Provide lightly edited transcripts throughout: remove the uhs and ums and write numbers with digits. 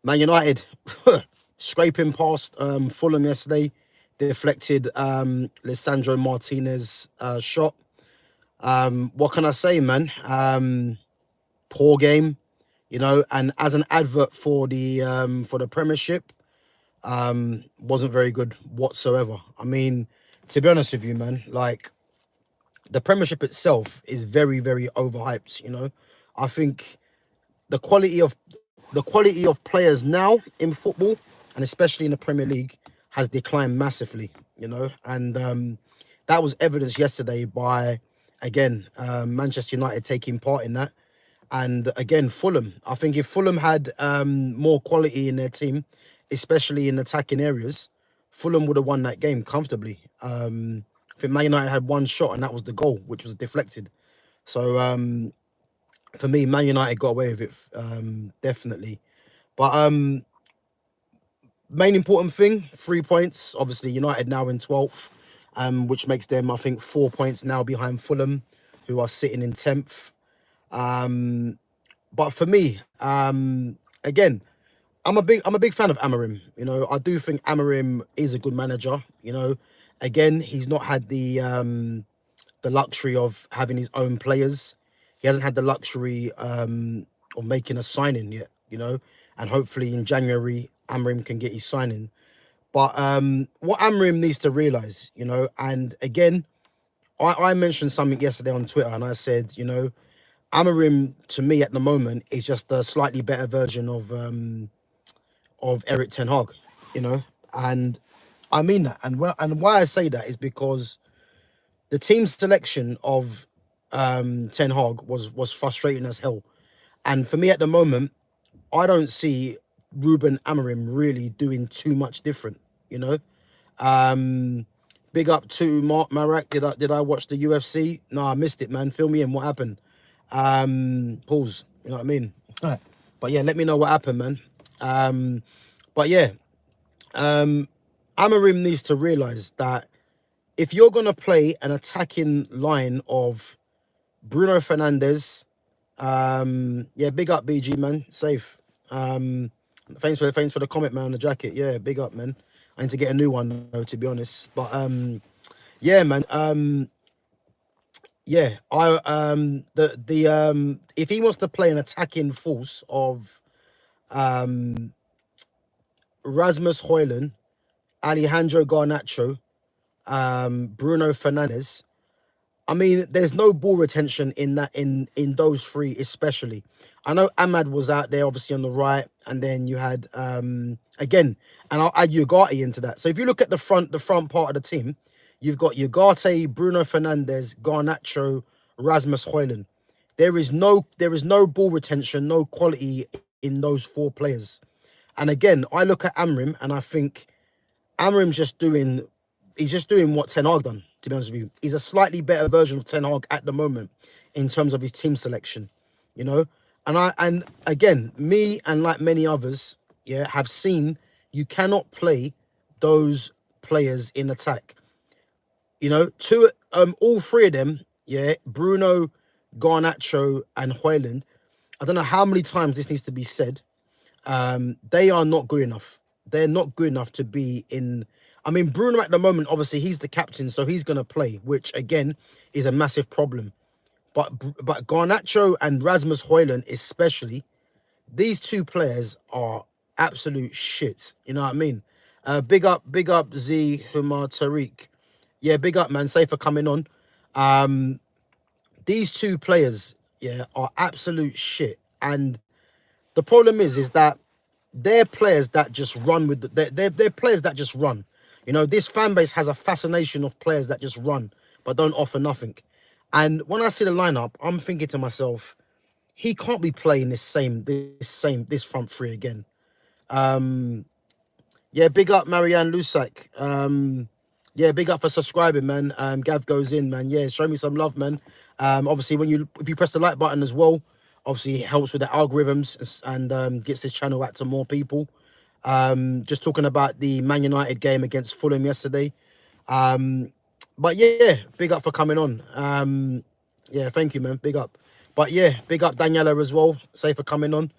Man United scraping past Fulham yesterday, deflected Lissandro Martinez shot. What can I say, man? Poor game, and as an advert for the Premiership, wasn't very good whatsoever. I mean, to be honest with you, man, like the Premiership itself is very, very overhyped. I think the quality of players now in football, and especially in the Premier League, has declined massively. And that was evidenced yesterday by, again, Manchester United taking part in that, and again Fulham. I think if Fulham had more quality in their team, especially in attacking areas, Fulham would have won that game comfortably. I think Man United had one shot, and that was the goal, which was deflected. So for me, Man United got away with it, definitely. But main important thing, 3 points. Obviously, United now in 12th, which makes them, I think, 4 points now behind Fulham, who are sitting in 10th. But for me, again, I'm a big fan of Amarim. I do think Amarim is a good manager. Again, he's not had the luxury of having his own players. He hasn't had the luxury of making a signing yet. And hopefully in January, Amarim can get his signing. But what Amarim needs to realise, and again, I mentioned something yesterday on Twitter, and I said, Amarim to me at the moment is just a slightly better version of Eric Ten Hag, and I mean that. And why I say that is because the team selection of Ten Hag was frustrating as hell, and for me at the moment, I don't see Ruben Amorim really doing too much different. Um, Big up to Mark Marak. Did I watch the UFC? No, I missed it, man. Fill me in. What happened? Pause. You know what I mean? But yeah, let me know what happened, man. But yeah, Amorim needs to realise that if you're gonna play an attacking line of Bruno Fernandes, yeah, big up BG, man. Safe. Thanks for the comment, man, on the jacket. Yeah, big up, man. I need to get a new one though, to be honest. But yeah, man. Yeah, I the if he wants to play an attacking force of Rasmus Højlund, Alejandro Garnacho, Bruno Fernandes. I mean, there's no ball retention in that in those three, especially. I know Ahmad was out there, obviously on the right, and then you had again, and I'll add Ugarte into that. So if you look at the front part of the team, you've got Ugarte, Bruno Fernandes, Garnacho, Rasmus Højlund. There is no ball retention, no quality in those four players. And again, I look at Amrim and I think Amrim's he's just doing what Ten Hag done, to be honest with you. He's a slightly better version of Ten Hag at the moment in terms of his team selection, And again, me and like many others, yeah, have seen you cannot play those players in attack. All three of them, yeah, Bruno, Garnacho, and Højlund. I don't know how many times this needs to be said. They are not good enough. They're not good enough to be in. I mean, Bruno at the moment, obviously, he's the captain, so he's going to play, which, again, is a massive problem. But Garnacho and Rasmus Højlund especially, these two players are absolute shit. You know what I mean? Big up Z Humar Tariq. Yeah, big up, man. Safe for coming on. These two players, yeah, are absolute shit. And the problem is that they're players that just run with they're players that just run. This fan base has a fascination of players that just run but don't offer nothing. And when I see the lineup, I'm thinking to myself, he can't be playing this front three again. Yeah, big up Marianne Lusak. Yeah, big up for subscribing, man. Gav goes in, man. Yeah, show me some love, man. Obviously, if you press the like button as well, obviously it helps with the algorithms and gets this channel out to more people. Just talking about the Man United game against Fulham yesterday. But yeah, big up for coming on. Yeah, thank you, man. Big up. But yeah, big up Daniela as well. Safe for coming on.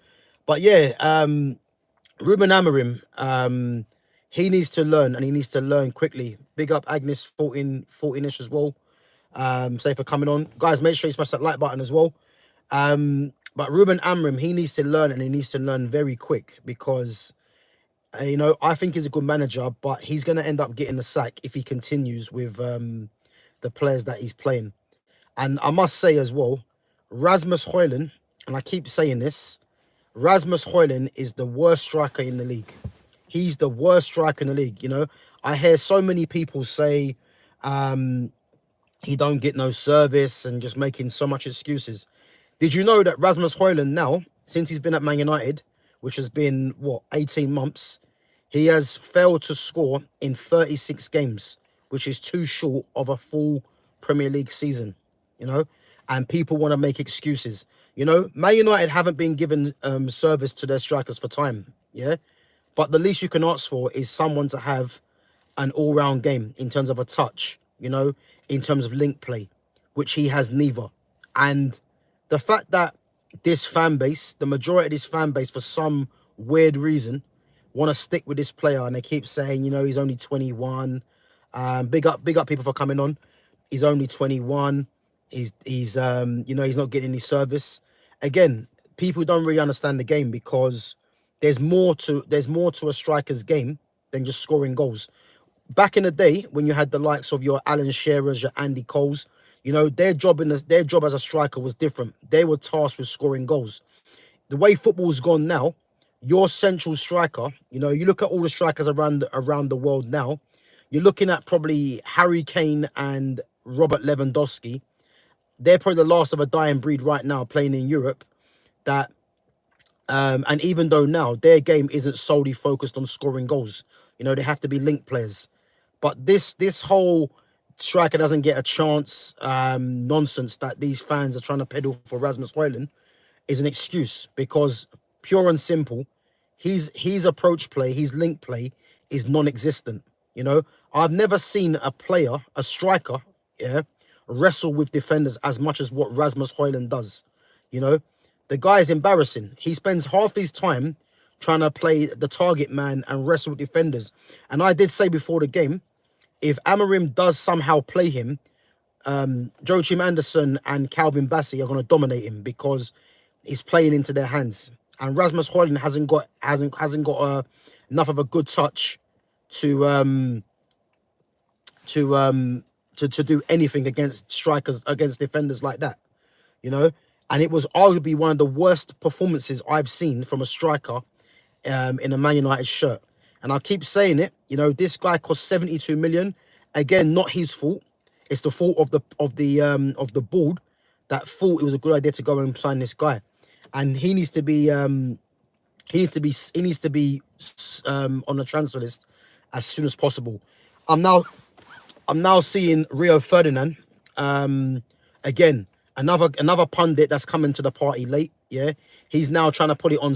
But yeah, Ruben Amorim, he needs to learn, and he needs to learn quickly. Big up Agnes 14ish as well. Say for coming on. Guys, make sure you smash that like button as well. But Ruben Amorim, he needs to learn, and he needs to learn very quick, because you know, I think he's a good manager, but he's going to end up getting the sack if he continues with the players that he's playing. And I must say as well, Rasmus Højlund, and I keep saying this, Rasmus Højlund is the worst striker in the league. He's the worst striker in the league. You know, I hear so many people say he don't get no service and just making so much excuses. Did you know that Rasmus Højlund now, since he's been at Man United, which has been, what, 18 months, he has failed to score in 36 games, which is too short of a full Premier League season, you know? And people want to make excuses. You know, Man United haven't been given service to their strikers for time, yeah? But the least you can ask for is someone to have an all-round game in terms of a touch, you know, in terms of link play, which he has neither. And the fact that this fan base, the majority of this fan base, for some weird reason, want to stick with this player, and they keep saying, you know, he's only 21. Big up people for coming on. He's only 21. He's you know, he's not getting any service. Again, people don't really understand the game, because there's more to a striker's game than just scoring goals. Back in the day, when you had the likes of your Alan Shearers, your Andy Coles, you know, their job as a striker was different. They were tasked with scoring goals. The way football's gone now, your central striker, you know, you look at all the strikers around the world now, you're looking at probably Harry Kane and Robert Lewandowski. They're probably the last of a dying breed right now playing in Europe. That and even though now their game isn't solely focused on scoring goals, you know, they have to be link players. But this whole striker doesn't get a chance nonsense that these fans are trying to peddle for Rasmus Højlund is an excuse, because pure and simple, his approach play, his link play is non-existent. You know, I've never seen a striker, yeah, wrestle with defenders as much as what Rasmus Højlund does. You know, the guy is embarrassing. He spends half his time trying to play the target man and wrestle with defenders. And I did say before the game, if Amorim does somehow play him, Joachim Anderson and Calvin Bassey are going to dominate him, because he's playing into their hands. And Rasmus Højlund hasn't got enough of a good touch to do anything against strikers, against defenders like that, you know. And it was arguably one of the worst performances I've seen from a striker in a Man United shirt. And I keep saying it, you know, this guy cost 72 million. Again, not his fault. It's the fault of the board that thought it was a good idea to go and sign this guy. And he needs to be on the transfer list as soon as possible. I'm now seeing Rio Ferdinand, again, another pundit that's coming to the party late. Yeah, he's now trying to put it on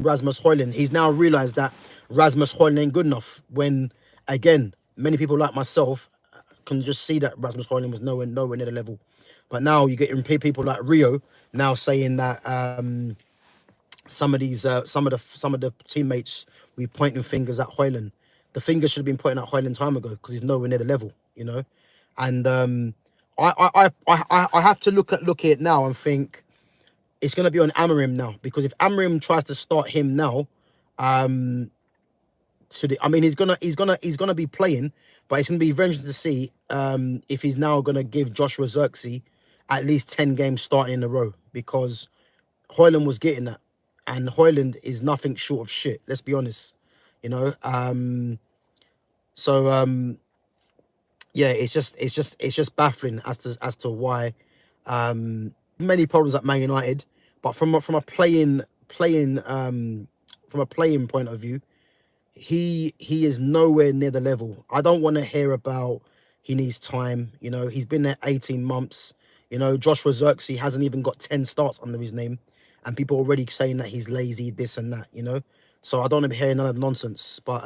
Rasmus Højlund. He's now realised that Rasmus Højlund ain't good enough. When, again, many people like myself can just see that Rasmus Højlund was nowhere near the level. But now you get people like Rio now saying that some of the teammates we pointing fingers at Højlund. The fingers should have been pointing at Højlund time ago, because he's nowhere near the level, you know. And I have to look at it now and think it's going to be on Amorim now, because if Amorim tries to start him now, he's gonna be playing, but it's gonna be very interesting to see if he's now gonna give Joshua Zirkzee at least 10 games starting in a row, because Højlund was getting that, and Højlund is nothing short of shit. Let's be honest, you know. Yeah, it's just baffling as to why many problems at Man United, but from a playing point of view, he is nowhere near the level. I don't want to hear about he needs time. You know, he's been there 18 months. You know, Joshua Zirkzee hasn't even got 10 starts under his name, and people are already saying that he's lazy, this and that, you know. So I don't want to hear none of the nonsense. But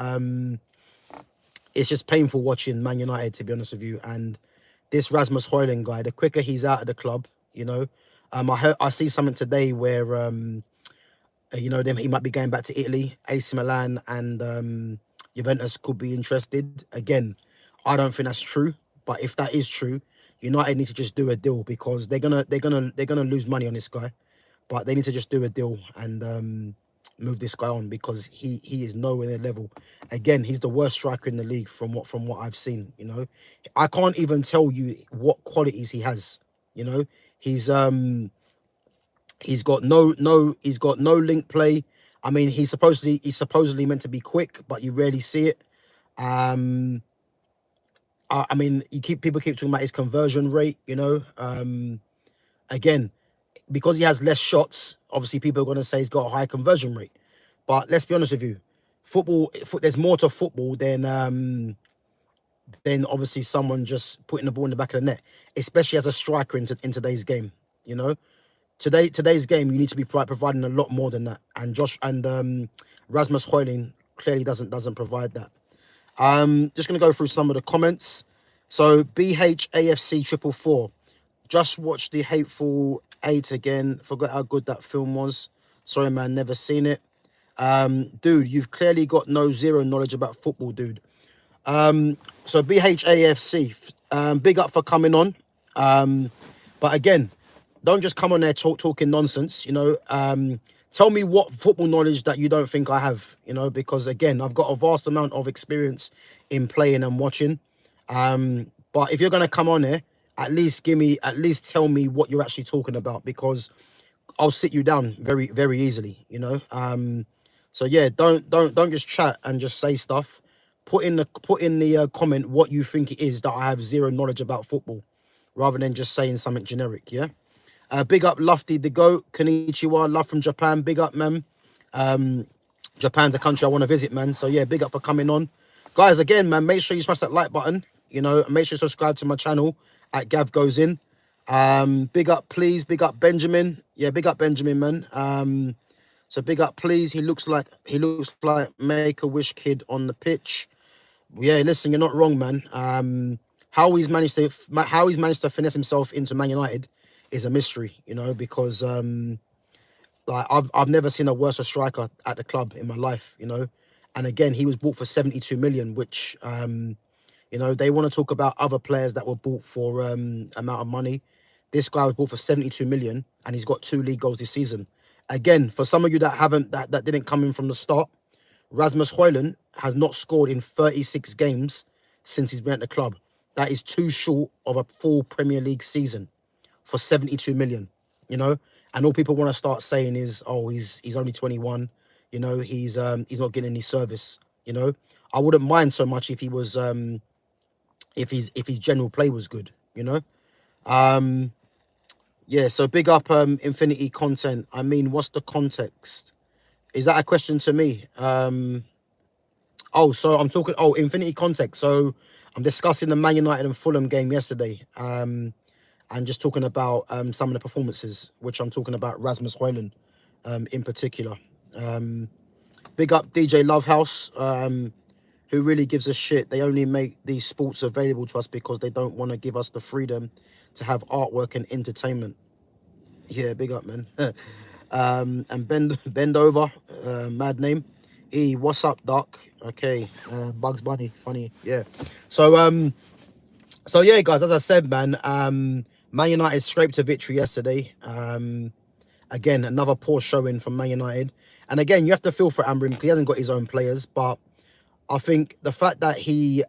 it's just painful watching Man United, to be honest with you. And this Rasmus Højlund guy, the quicker he's out of the club, you know. I see something today where You know, them he might be going back to Italy. AC Milan and Juventus could be interested. Again, I don't think that's true. But if that is true, United need to just do a deal because they're gonna lose money on this guy. But they need to just do a deal and move this guy on because he is nowhere near level. Again, he's the worst striker in the league from what I've seen. You know, I can't even tell you what qualities he has. You know, he's he's got no link play. I mean, he's supposedly meant to be quick, but you rarely see it. Um, I mean, people keep talking about his conversion rate. You know, again, because he has less shots, obviously people are going to say he's got a high conversion rate. But let's be honest with you, there's more to football than obviously someone just putting the ball in the back of the net, especially as a striker in today's game. You know, today's game, you need to be providing a lot more than that. And Rasmus Højlund clearly doesn't provide that. Just gonna go through some of the comments. So BHAFC 444. Just watched The Hateful Eight again. Forgot how good that film was. Sorry, man, never seen it. Dude, you've clearly got zero knowledge about football, dude. So BHAFC, big up for coming on. But again, don't just come on there talking nonsense. You know, tell me what football knowledge that you don't think I have. You know, because again, I've got a vast amount of experience in playing and watching. But if you're gonna come on here, at least tell me what you're actually talking about because I'll sit you down very, very easily, you know. So yeah, don't just chat and just say stuff. Put in the comment what you think it is that I have zero knowledge about football, rather than just saying something generic. Yeah. Big up Lofty the Goat, Konnichiwa, love from Japan. Big up, man. Japan's a country I want to visit, man. So yeah, big up for coming on, guys. Again, man, make sure you smash that like button. You know, make sure you subscribe to my channel at Gav Goes In. Big up, please. Big up Benjamin. Yeah, big up Benjamin, man. So big up, please. He looks like Make-A-Wish kid on the pitch. Yeah, listen, you're not wrong, man. How he's managed to finesse himself into Man United is a mystery, you know, because like I've never seen a worse striker at the club in my life, you know. And again, he was bought for 72 million, which you know, they want to talk about other players that were bought for amount of money. This guy was bought for 72 million and he's got 2 league goals this season. Again, for some of you that didn't come in from the start, Rasmus Højlund has not scored in 36 games since he's been at the club. That is too short of a full Premier League season for 72 million, you know? And all people want to start saying is, oh, he's only 21, you know, he's not getting any service, you know? I wouldn't mind so much if he was if his general play was good, you know. Yeah, so big up Infinity Content. I mean, what's the context? Is that a question to me? Oh, so I'm talking Infinity Context. So I'm discussing the Man United and Fulham game yesterday. And just talking about some of the performances, which I'm talking about Rasmus Højlund in particular. Big up DJ Lovehouse. Who really gives a shit? They only make these sports available to us because they don't want to give us the freedom to have artwork and entertainment. Yeah, big up, man. And bend over, mad name. E, what's up, Doc? Okay, Bugs Bunny, funny, yeah. So yeah, guys, as I said, man, Man United scraped a victory yesterday. Again, another poor showing from Man United. And again, you have to feel for Amrin because he hasn't got his own players, but I think the fact that he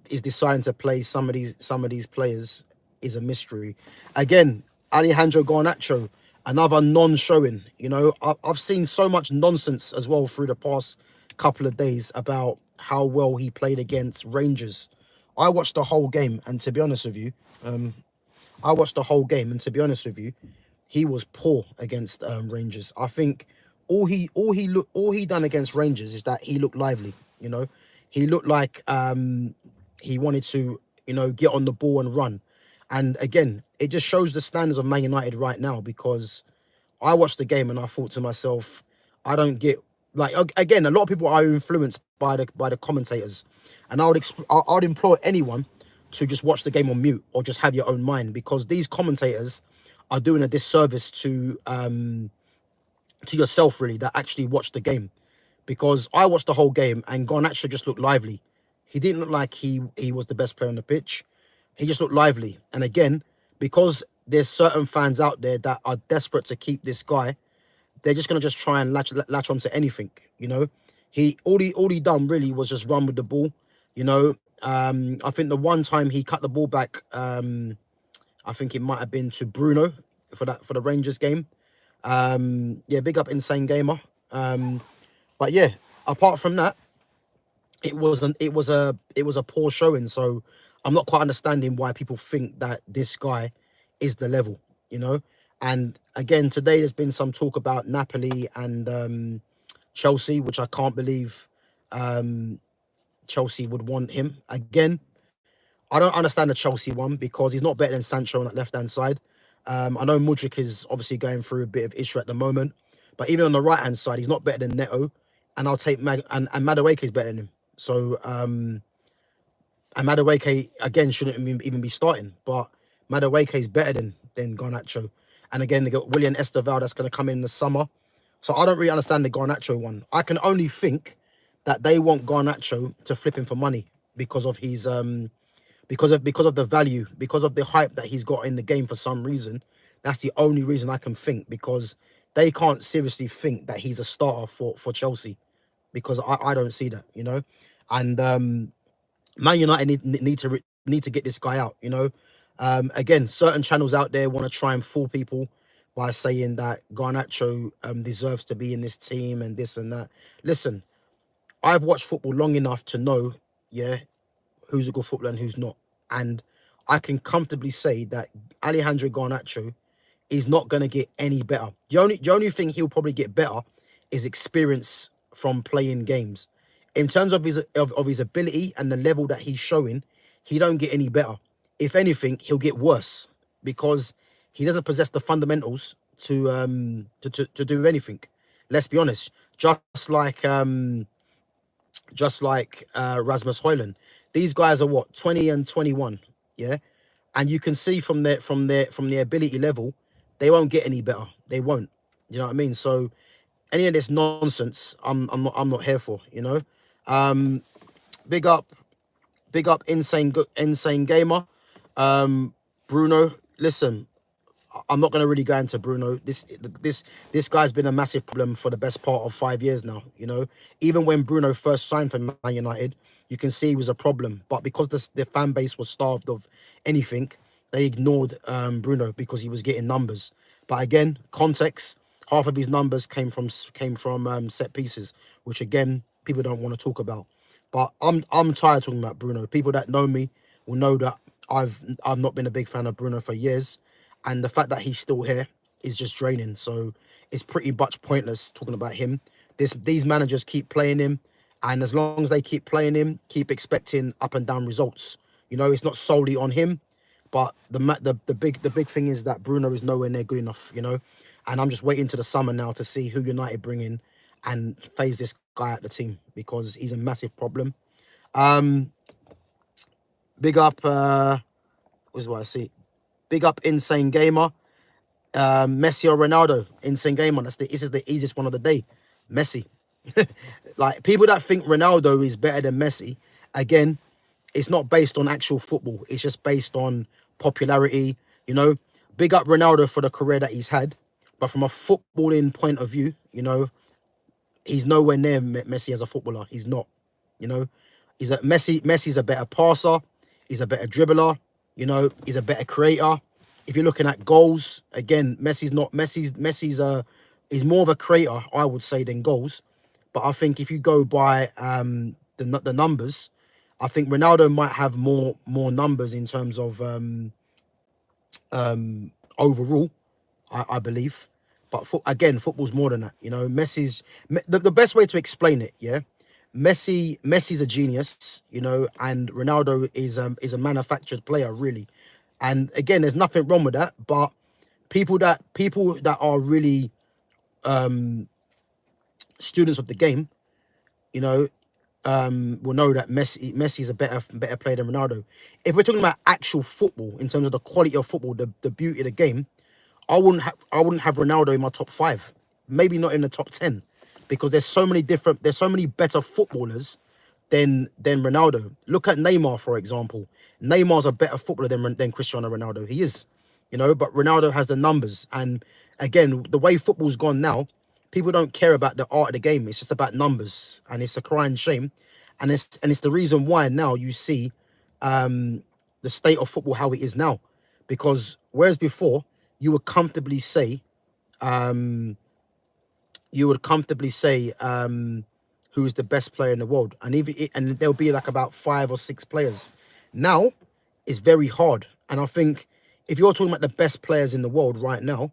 is deciding to play some of these players is a mystery. Again, Alejandro Garnacho, another non-showing. You know, I've seen so much nonsense as well through the past couple of days about how well he played against Rangers. I watched the whole game, and to be honest with you, he was poor against Rangers. I think all he done against Rangers is that he looked lively. You know, he looked like he wanted to, you know, get on the ball and run. And again, it just shows the standards of Man United right now, because I watched the game and I thought to myself, I don't get, like, again, a lot of people are influenced by the commentators, and I would implore anyone to just watch the game on mute or just have your own mind, because these commentators are doing a disservice to to yourself really that actually watched the game, because I watched the whole game and Garnacho just looked lively. He didn't look like he was the best player on the pitch. He just looked lively. And again, because there's certain fans out there that are desperate to keep this guy, they're just gonna just try and latch onto anything. You know, all he done really was just run with the ball. You know, I think the one time he cut the ball back, I think it might have been to Bruno for the Rangers game. Yeah, big up Insane Gamer. But yeah, apart from that, it was a poor showing. So I'm not quite understanding why people think that this guy is the level, you know. And again, today there's been some talk about Napoli and Chelsea, which I can't believe Chelsea would want him. Again, I don't understand the Chelsea one because he's not better than Sancho on that left hand side. I know Mudryk is obviously going through a bit of issue at the moment, but even on the right hand side, he's not better than Neto, and I'll take and Madueke is better than him. So and Madueke again shouldn't even be starting, but Madueke is better than Garnacho. And again, they got William Esteval that's going to come in the summer. So I don't really understand the Garnacho one. I can only think that they want Garnacho to flip him for money because of his because of the value, because of the hype that he's got in the game for some reason. That's the only reason I can think, because they can't seriously think that he's a starter for Chelsea, because I don't see that, you know. And Man United need to get this guy out, you know. Again, certain channels out there want to try and fool people by saying that Garnacho deserves to be in this team and this and that. Listen, I've watched football long enough to know, yeah, who's a good footballer and who's not. And I can comfortably say that Alejandro Garnacho is not going to get any better. The only thing he'll probably get better is experience from playing games. In terms of his ability and the level that he's showing, he don't get any better. If anything, he'll get worse, because he doesn't possess the fundamentals to do anything. Let's be honest. Just like Rasmus Højlund. These guys are what, 20 and 21, yeah? And you can see from their ability level, they won't get any better. They won't. You know what I mean? So any of this nonsense, I'm not here for, you know. Big up insane gamer. Bruno, listen, I'm not going to really go into Bruno. This guy's been a massive problem for the best part of 5 years now. You know, even when Bruno first signed for Man United, you can see he was a problem. But because the fan base was starved of anything, they ignored Bruno because he was getting numbers. But again, context. Half of his numbers came from set pieces, which again people don't want to talk about. But I'm tired of talking about Bruno. People that know me will know that I've not been a big fan of Bruno for years, and the fact that he's still here is just draining. So it's pretty much pointless talking about him. These managers keep playing him, and as long as they keep playing him, keep expecting up and down results. You know, it's not solely on him, but the big thing is that Bruno is nowhere near good enough. You know, and I'm just waiting to the summer now to see who United bring in and phase this guy out the team, because he's a massive problem. Big up, what's what I see? Big up Insane Gamer. Messi or Ronaldo? Insane Gamer. This is the easiest one of the day. Messi. Like, people that think Ronaldo is better than Messi, again, it's not based on actual football. It's just based on popularity, you know. Big up Ronaldo for the career that he's had. But from a footballing point of view, you know, he's nowhere near Messi as a footballer. He's not, you know. Messi's a better passer. He's a better dribbler. You know, he's a better creator. If you're looking at goals, again, Messi's he's more of a creator, I would say, than goals. But I think if you go by the numbers, I think Ronaldo might have more numbers in terms of overall, I believe. But again, football's more than that. You know, the best way to explain it, yeah. Messi's a genius, you know, and Ronaldo is a manufactured player, really. And again, there's nothing wrong with that. But people that are really students of the game, you know, will know that Messi is a better player than Ronaldo. If we're talking about actual football, in terms of the quality of football, the beauty of the game, I wouldn't have Ronaldo in my top 5, maybe not in the top 10, because there's so many better footballers than Ronaldo. Look at Neymar, for example. Neymar's a better footballer than Cristiano Ronaldo. He is, but Ronaldo has the numbers. And again, the way football's gone now, people don't care about the art of the game. It's just about numbers, and it's a crying shame. And it's the reason why now you see the state of football how it is now, because whereas before you would comfortably say who's the best player in the world, and there'll be like about 5 or 6 players. Now it's very hard, and I think if you're talking about the best players in the world right now,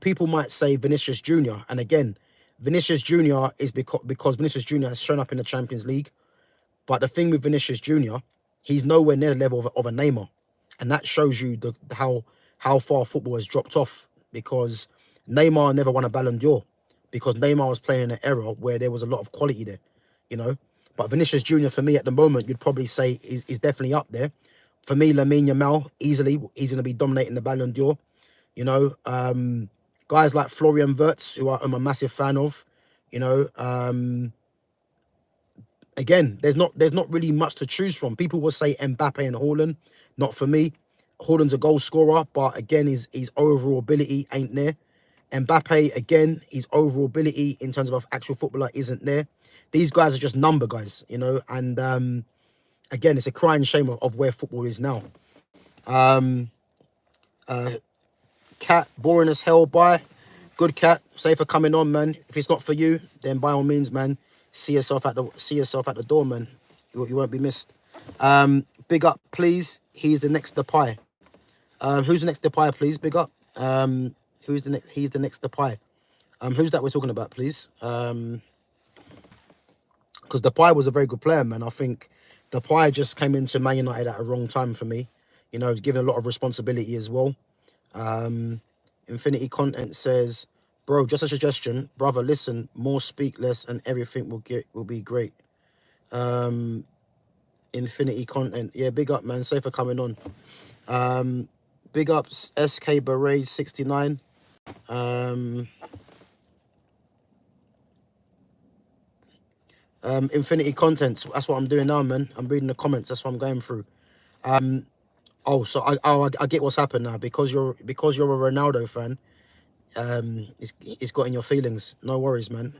people might say Vinicius Junior, and again, Vinicius Junior is because Vinicius Junior has shown up in the Champions League. But the thing with Vinicius Junior, he's nowhere near the level of a Neymar, and that shows you how far football has dropped off, because Neymar never won a Ballon d'Or, because Neymar was playing in an era where there was a lot of quality there. But Vinicius Junior, for me at the moment, you'd probably say is definitely up there. For me, Lamine Yamal, easily, he's going to be dominating the Ballon d'Or. Guys like Florian Wirtz, who I'm a massive fan of. Again, there's not really much to choose from. People will say Mbappe and Haaland. Not for me. Haaland's a goal scorer, but again, his overall ability ain't there. Mbappe, again, his overall ability in terms of actual footballer isn't there. These guys are just number guys, and again, it's a crying shame of where football is now. Cat, boring as hell, bye. Good Cat, say for coming on, man. If it's not for you, then by all means, man, see yourself at the door, man. You won't be missed. Big up, please. He's the next Depay. Who's the next Depay, please? Big up. He's the next Depay. Who's that we're talking about, please? Because Depay was a very good player, man. I think Depay just came into Man United at a wrong time for me. He's given a lot of responsibility as well. Infinity Content says, bro, just a suggestion, brother, listen, more speak less and everything will be great. Infinity Content, yeah, big up, man. Say for coming on. Big ups, SK Beret 69. Infinity Content, that's what I'm doing now, man. I'm reading the comments, that's what I'm going through. Oh, so I get what's happened now, because you're a Ronaldo fan. It's got in your feelings. No worries, man.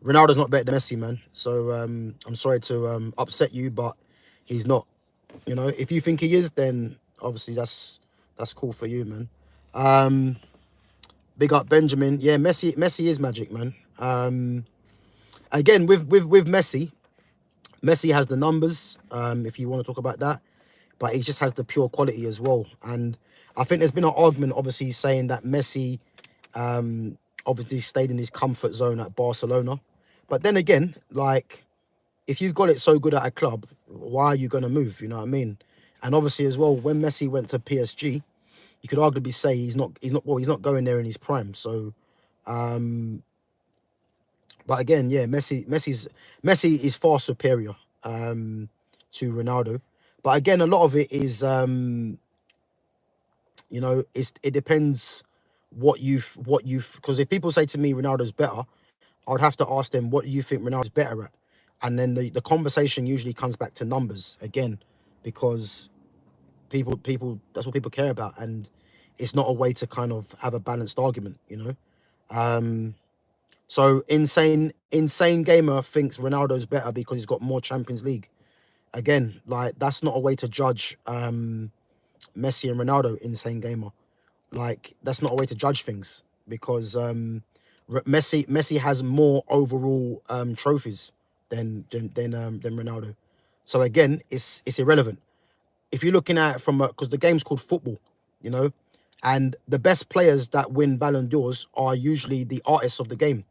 Ronaldo's not better than Messi, man. So I'm sorry to upset you, but he's not. If you think he is, then obviously that's cool for you, man. Big up Benjamin. Yeah, Messi is magic, man. Again, with Messi has the numbers. If you want to talk about that. But he just has the pure quality as well. And I think there's been an argument, obviously, saying that Messi obviously stayed in his comfort zone at Barcelona. But then again, like, if you've got it so good at a club, why are you going to move? You know what I mean? And obviously as well, when Messi went to PSG, you could arguably say he's not going there in his prime. So, but again, yeah, Messi is far superior to Ronaldo. But again, a lot of it is, it depends what you've, because if people say to me Ronaldo's better, I would have to ask them, what do you think Ronaldo's better at? And then the conversation usually comes back to numbers again, because people, that's what people care about. And it's not a way to kind of have a balanced argument, So insane gamer thinks Ronaldo's better because he's got more Champions League. Again, like, that's not a way to judge Messi and Ronaldo, insane gamer. Like, that's not a way to judge things, because Messi has more overall trophies than Ronaldo. So again, it's irrelevant. If you're looking at it from because the game's called football, and the best players that win Ballon d'Ors are usually the artists of the game.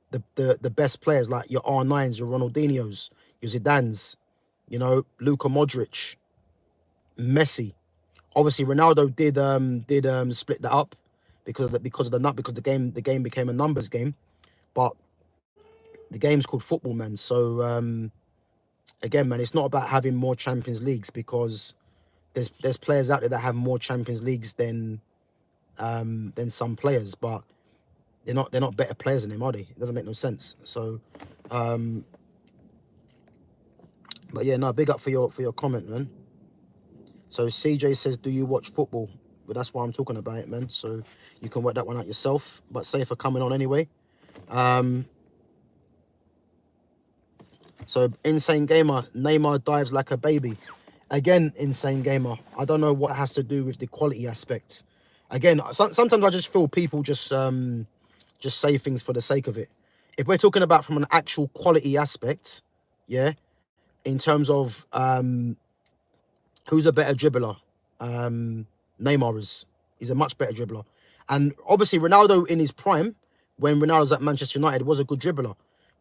The best players, like your R9s, your Ronaldinhos, your Zidanes, Luka Modric, Messi. Obviously, Ronaldo did split that up because the game became a numbers game, but the game's called football, man. So again, man, it's not about having more Champions Leagues, because there's players out there that have more Champions Leagues than some players, but they're not better players than him, are they? It doesn't make no sense. So, but yeah, no, big up for your comment, man. So CJ says, do you watch football? But that's why I'm talking about it, man. So you can work that one out yourself. But say for coming on anyway. So Insane Gamer, Neymar dives like a baby. Again, Insane Gamer, I don't know what it has to do with the quality aspects. Again, sometimes I just feel people just say things for the sake of it. If we're talking about from an actual quality aspect, yeah, in terms of who's a better dribbler, Neymar is. He's a much better dribbler. And obviously Ronaldo in his prime, when Ronaldo's at Manchester United, was a good dribbler.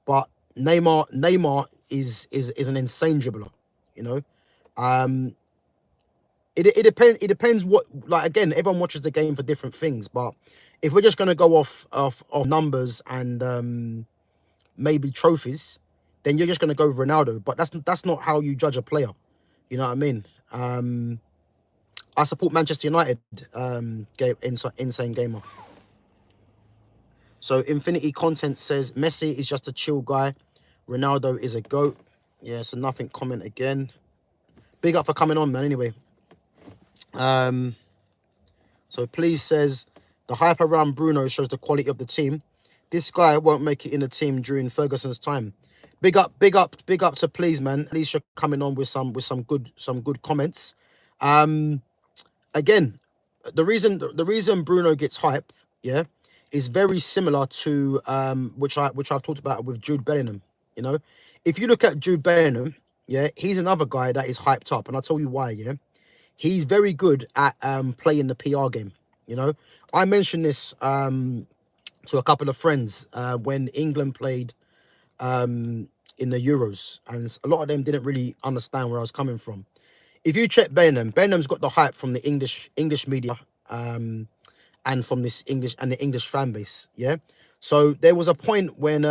But Neymar is an insane dribbler, you know. It depends what, like, again, everyone watches the game for different things, but if we're just gonna go off numbers and maybe trophies, then you're just gonna go with Ronaldo. But that's not how you judge a player. You know what I mean? I support Manchester United. Insane Gamer. So Infinity Content says Messi is just a chill guy. Ronaldo is a GOAT. Yeah, so nothing comment again. Big up for coming on, man. Anyway. So Please says the hype around Bruno shows the quality of the team. This guy won't make it in the team during Ferguson's time. Big up to Please, man. At least you're coming on with some good comments. Again, the reason Bruno gets hype, yeah, is very similar to which I've talked about with Jude Bellingham. You know, if you look at Jude Bellingham, yeah, he's another guy that is hyped up, and I'll tell you why. Yeah, he's very good at playing the PR game. You know, I mentioned this to a couple of friends when England played in the Euros, and a lot of them didn't really understand where I was coming from. If you check Burnham's got the hype from the English media and from the English fan base, yeah. So there was a point when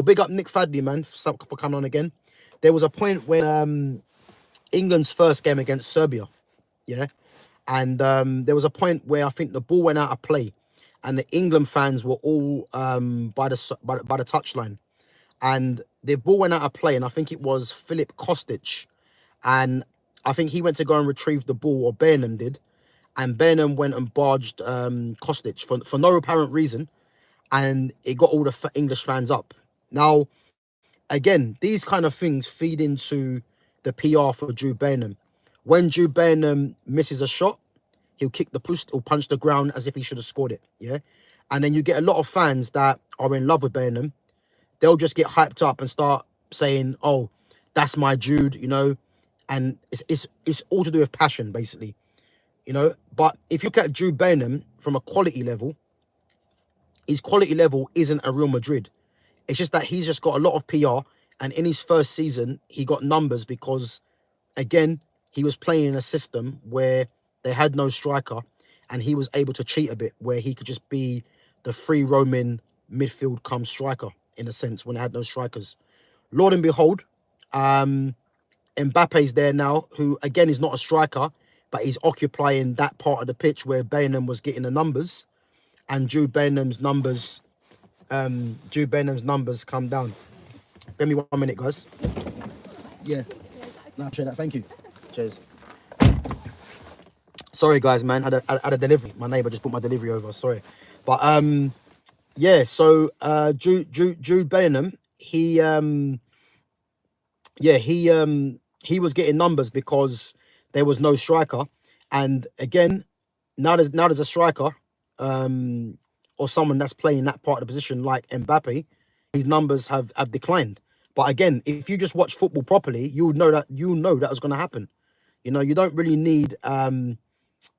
big up Nick Fadley, man, for coming on again. There was a point when England's first game against Serbia, yeah, and there was a point where I think the ball went out of play, and the England fans were all by the touchline, and the ball went out of play, and I think it was Filip Kostic, and I think he went to go and retrieve the ball, or Burnham did, and Burnham went and barged Kostic for no apparent reason, and it got all the English fans up. Now, again, these kind of things feed into the PR for Jude Bellingham. When Jude Bellingham misses a shot, he'll kick the post or punch the ground as if he should have scored it, yeah? And then you get a lot of fans that are in love with Bellingham. They'll just get hyped up and start saying, oh, that's my Jude, you know? And it's all to do with passion, basically, you know? But if you look at Jude Bellingham from a quality level, his quality level isn't a Real Madrid. It's just that he's just got a lot of PR, and in his first season, he got numbers because, again, he was playing in a system where they had no striker, and he was able to cheat a bit, where he could just be the free roaming midfield come striker, in a sense, when they had no strikers. Lord and behold, Mbappe's there now, who, again, is not a striker, but he's occupying that part of the pitch where Bellingham was getting the numbers, and Jude Bellingham's numbers come down. Give me 1 minute, guys. Yeah. No, I appreciate that. Thank you. Cheers. Sorry, guys, man. Had a delivery. My neighbour just put my delivery over. Sorry. But yeah. So Jude Bellingham, he was getting numbers because there was no striker, and again, now there's a striker, or someone that's playing that part of the position like Mbappe. His numbers have declined. But again, if you just watch football properly, you'll know that was going to happen. You know, you don't really need the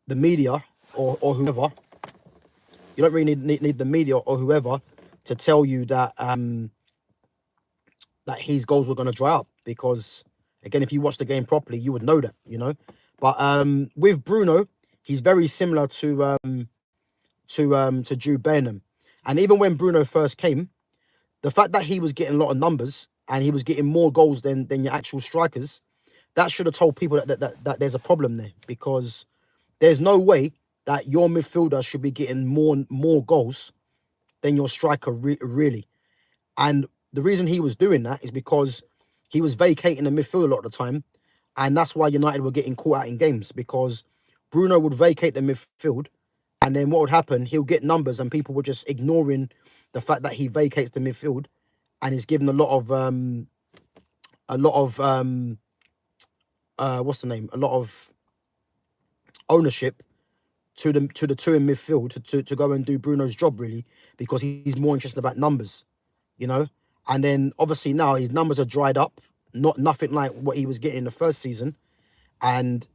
media or whoever. You don't really need the media or whoever to tell you that that his goals were going to dry up, because again, if you watch the game properly, you would know that, you know. But with Bruno, he's very similar to Jude Bellingham. And even when Bruno first came, the fact that he was getting a lot of numbers and he was getting more goals than your actual strikers, that should have told people that there's a problem there, because there's no way that your midfielder should be getting more goals than your striker, really. And the reason he was doing that is because he was vacating the midfield a lot of the time. And that's why United were getting caught out in games, because Bruno would vacate the midfield. And then what would happen? He'll get numbers, and people were just ignoring the fact that he vacates the midfield and is given a lot of what's the name? A lot of ownership to the two in midfield to go and do Bruno's job, really, because he's more interested about numbers, you know. And then obviously now his numbers are dried up, nothing like what he was getting the first season. And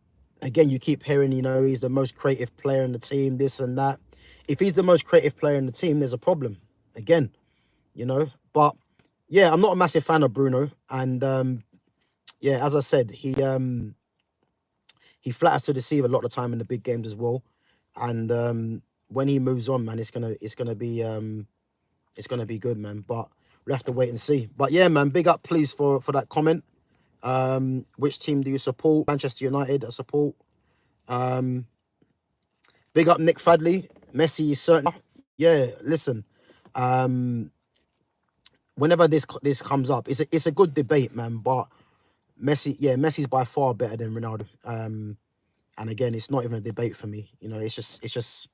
again, you keep hearing, you know, he's the most creative player in the team, this and that. If he's the most creative player in the team, there's a problem again, you know. But yeah, I'm not a massive fan of Bruno, and yeah, as I said, he flatters to deceive a lot of the time in the big games as well. And when he moves on, man, it's gonna be good, man. But we'll have to wait and see. But yeah, man, big up, please, for that comment. Which team do you support? Manchester United, I support. Big up Nick Fadley. Messi is certainly. Yeah, listen. Whenever this comes up, it's a good debate, man. But Messi's by far better than Ronaldo. And again, it's not even a debate for me. You know, it's just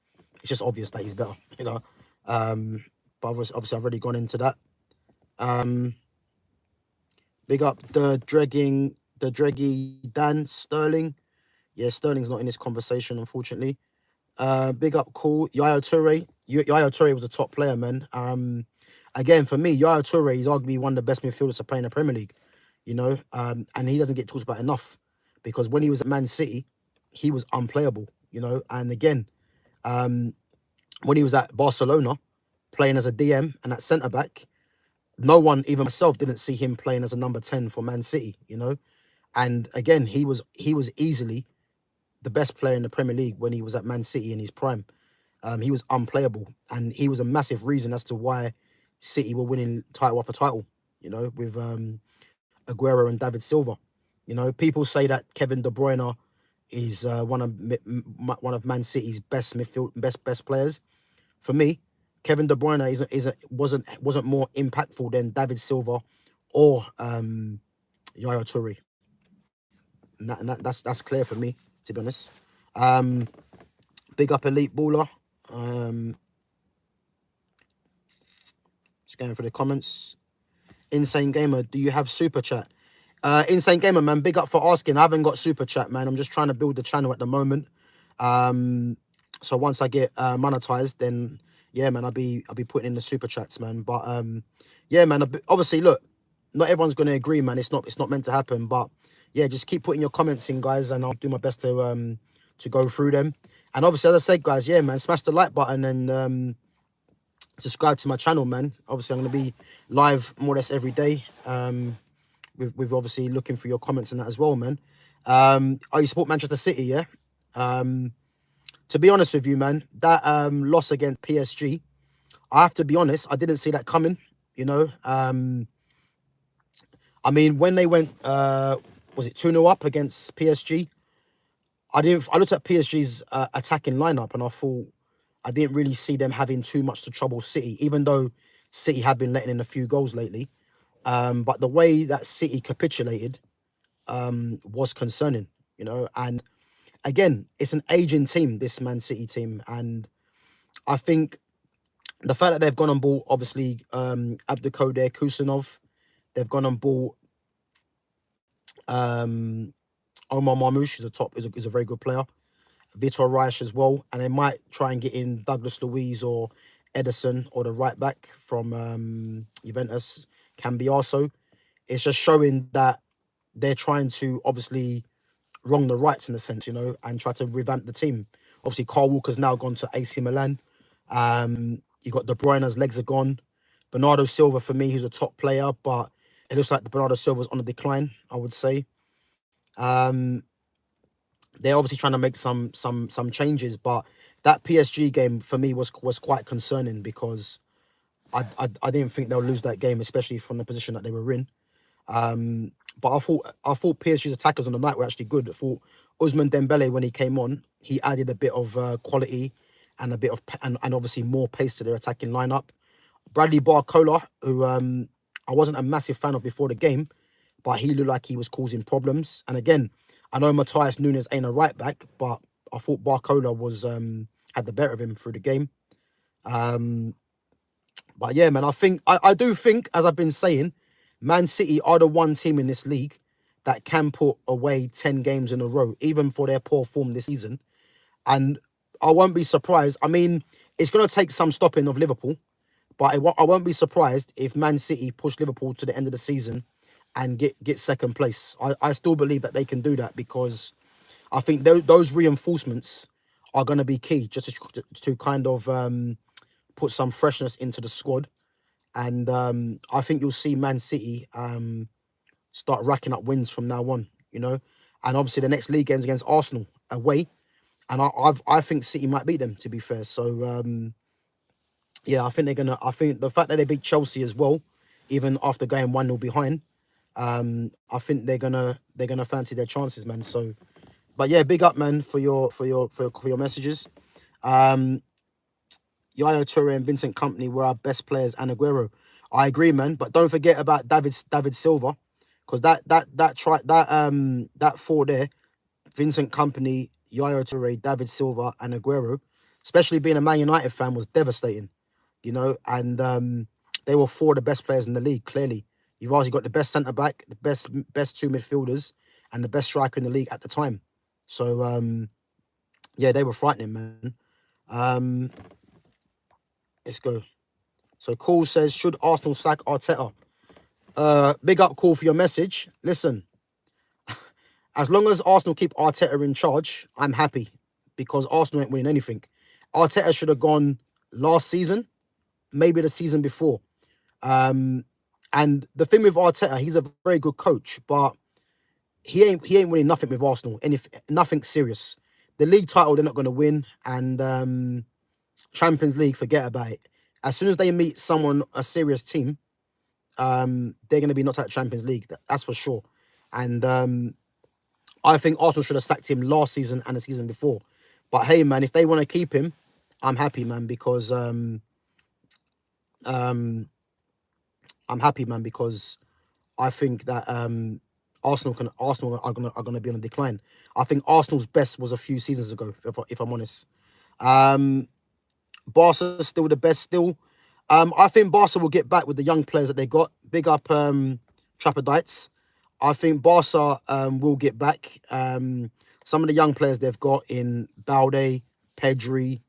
obvious that he's better. You know, but obviously I've already gone into that. Big up the dreggy Dan Sterling. Yeah, Sterling's not in this conversation, unfortunately. Big up, cool. Yaya Toure. Yaya Toure was a top player, man. Again, for me, Yaya Toure is arguably one of the best midfielders to play in the Premier League. You know, and he doesn't get talked about enough, because when he was at Man City, he was unplayable. You know, and again, when he was at Barcelona, playing as a DM and at centre back, no one, even myself, didn't see him playing as a number 10 for Man City. You know, and again, he was easily the best player in the Premier League when he was at Man City in his prime. He was unplayable, and he was a massive reason as to why City were winning title after title. You know, with Aguero and David Silva. You know, people say that Kevin De Bruyne is one of Man City's best players. For me, Kevin De Bruyne wasn't more impactful than David Silva or Yaya Toure. And that's clear for me, to be honest. Big up Elite Baller. Just going for the comments. Insane Gamer, do you have super chat? Insane Gamer, man, big up for asking. I haven't got super chat, man. I'm just trying to build the channel at the moment. So once I get monetized, then yeah, man, I'll be putting in the super chats, man. But yeah, man, obviously, look, not everyone's gonna agree, man. It's not meant to happen. But yeah, just keep putting your comments in, guys, and I'll do my best to go through them. And obviously, as I said, guys, yeah, man, smash the like button and subscribe to my channel, man. Obviously, I'm going to be live more or less every day. With obviously looking for your comments and that as well, man. You support Manchester City, yeah? To be honest with you, man, that loss against PSG, I have to be honest, I didn't see that coming, you know. I mean, when they went, was it 2-0 up against PSG? I looked at PSG's attacking lineup, and I thought I didn't really see them having too much to trouble City, even though City have been letting in a few goals lately. But the way that City capitulated was concerning, you know. And again, it's an aging team, this Man City team. And I think the fact that they've gone on board, obviously, Abdulkader Kusanov, they've gone on board Omar Marmoush is a very good player. Vitor Reich as well, and they might try and get in Douglas Luiz or Edison or the right back from Juventus, Cambiaso. It's just showing that they're trying to obviously wrong the rights in a sense, you know, and try to revamp the team. Obviously, Carl Walker's now gone to AC Milan. You got De Bruyne's legs are gone. Bernardo Silva, for me, who's a top player, but it looks like the Bernardo Silva's on the decline, I would say. They're obviously trying to make some changes, but that PSG game for me was quite concerning, because I didn't think they'll lose that game, especially from the position that they were in. But I thought PSG's attackers on the night were actually good. I thought Ousmane Dembele, when he came on, he added a bit of quality and a bit of and obviously more pace to their attacking lineup. Bradley Barcola, who I wasn't a massive fan of before the game, but he looked like he was causing problems. And again, I know Matthias Nunes ain't a right back, but I thought Barcola was had the better of him through the game. But yeah, man, I do think, as I've been saying, Man City are the one team in this league that can put away 10 games in a row, even for their poor form this season. And I won't be surprised. I mean, it's going to take some stopping of Liverpool, but I won't be surprised if Man City push Liverpool to the end of the season and get second place. I still believe that they can do that, because I think those reinforcements are going to be key, just to kind of put some freshness into the squad. And I think you'll see Man City start racking up wins from now on, you know. And obviously the next league game's against Arsenal away, and I think City might beat them, to be fair. So yeah, I think the fact that they beat Chelsea as well, even after going 1-0 behind, I think they're gonna fancy their chances, man. So, but yeah, big up, man, for your messages. Yaya Toure and Vincent Kompany were our best players, and Aguero. I agree, man. But don't forget about David Silva, because that four there, Vincent Kompany, Yaya Toure, David Silva, and Aguero, especially being a Man United fan, was devastating, you know. And they were four of the best players in the league. Clearly, you've also got the best centre back, the best two midfielders, and the best striker in the league at the time. So yeah, they were frightening, man. Let's go. So Cole says, should Arsenal sack Arteta? Big up, Cole, for your message. Listen, as long as Arsenal keep Arteta in charge, I'm happy, because Arsenal ain't winning anything. Arteta should have gone last season, maybe the season before. And the thing with Arteta, he's a very good coach, but he ain't winning nothing with Arsenal, nothing serious. The league title they're not going to win, and Champions League, forget about it. As soon as they meet a serious team, they're going to be knocked out of Champions League. That's for sure. And I think Arsenal should have sacked him last season and the season before. But hey, man, if they want to keep him, I'm happy, man, because I'm happy, man, because I think that Arsenal are gonna be on a decline. I think Arsenal's best was a few seasons ago, if I'm honest. Barca's still the best still. I think Barca will get back with the young players that they got. Big up Trapodites. I think Barca will get back. Some of the young players they've got in Balde, Pedri,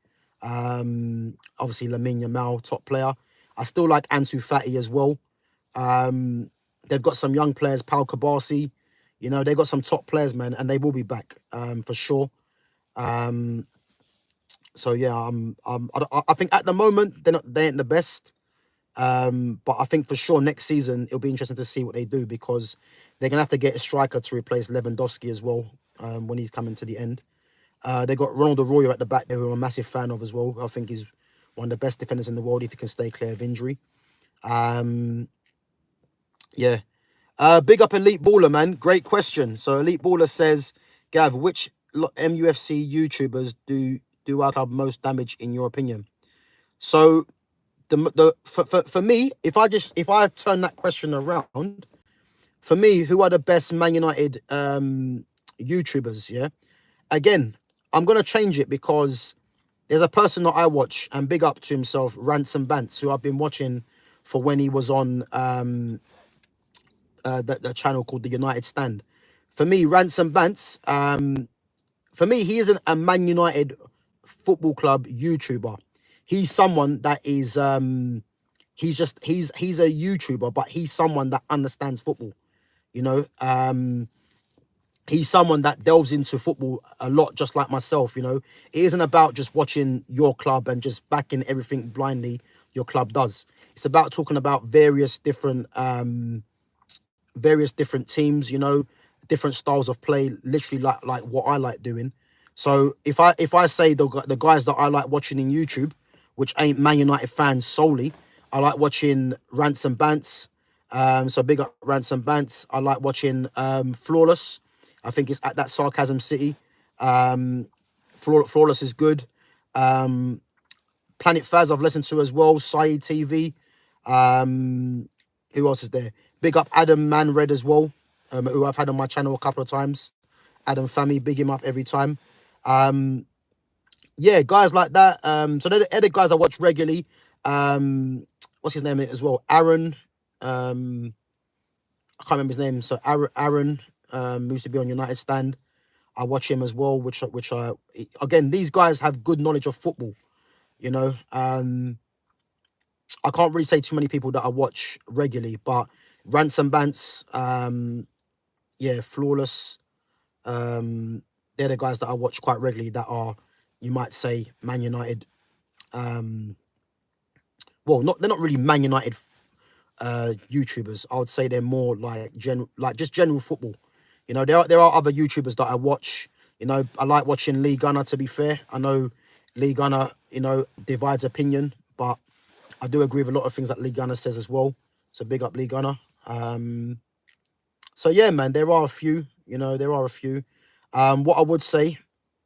obviously Lamine Yamal, top player. I still like Ansu Fati as well. They've got some young players, Pau Kabasi. You know, they've got some top players, man, and they will be back for sure. So yeah, I think at the moment they ain't the best, but I think for sure next season it'll be interesting to see what they do, because they're gonna have to get a striker to replace Lewandowski as well when he's coming to the end. They got Ronald Arroyo at the back there, who I'm a massive fan of as well. I think he's one of the best defenders in the world if he can stay clear of injury. Yeah. Big up Elite Baller, man. Great question. So Elite Baller says, Gav, which MUFC YouTubers do our club most damage in your opinion? So for me, if I turn that question around, for me, who are the best Man United YouTubers? Yeah. Again, I'm gonna change it, because there's a person that I watch, and big up to himself, Ransom Bantz, who I've been watching for when he was on the channel called the United Stand. For me, Ransom Bantz, for me, he isn't a Man United football club YouTuber. He's someone that is he's a YouTuber, but he's someone that understands football. You know, he's someone that delves into football a lot, just like myself. You know, it isn't about just watching your club and just backing everything blindly your club does. It's about talking about various different teams, you know, different styles of play, literally like what I like doing. So if I say the guys that I like watching in YouTube, which ain't Man United fans solely, I like watching Ransom Bantz. So big up Ransom Bantz. I like watching Flawless. I think it's at that Sarcasm City. Flawless is good. Planet Faz I've listened to as well. Saeed TV. Who else is there? Big up Adam Manred as well, who I've had on my channel a couple of times. Adam Fammy, big him up every time. Yeah, guys like that. So they're the guys I watch regularly. What's his name as well? Aaron. I can't remember his name. So Aaron, used to be on United Stand. I watch him as well, which I again, these guys have good knowledge of football. You know, I can't really say too many people that I watch regularly, but Ransom Bants, yeah, Flawless, they're the guys that I watch quite regularly that are, you might say, Man United. Well, they're not really Man United YouTubers. I would say they're more like just general football. You know, there are other YouTubers that I watch. You know, I like watching Lee Gunner, to be fair. I know Lee Gunner, you know, divides opinion, but I do agree with a lot of things that Lee Gunner says as well. So big up Lee Gunner. So yeah, man, there are a few, you know, there are a few. What I would say,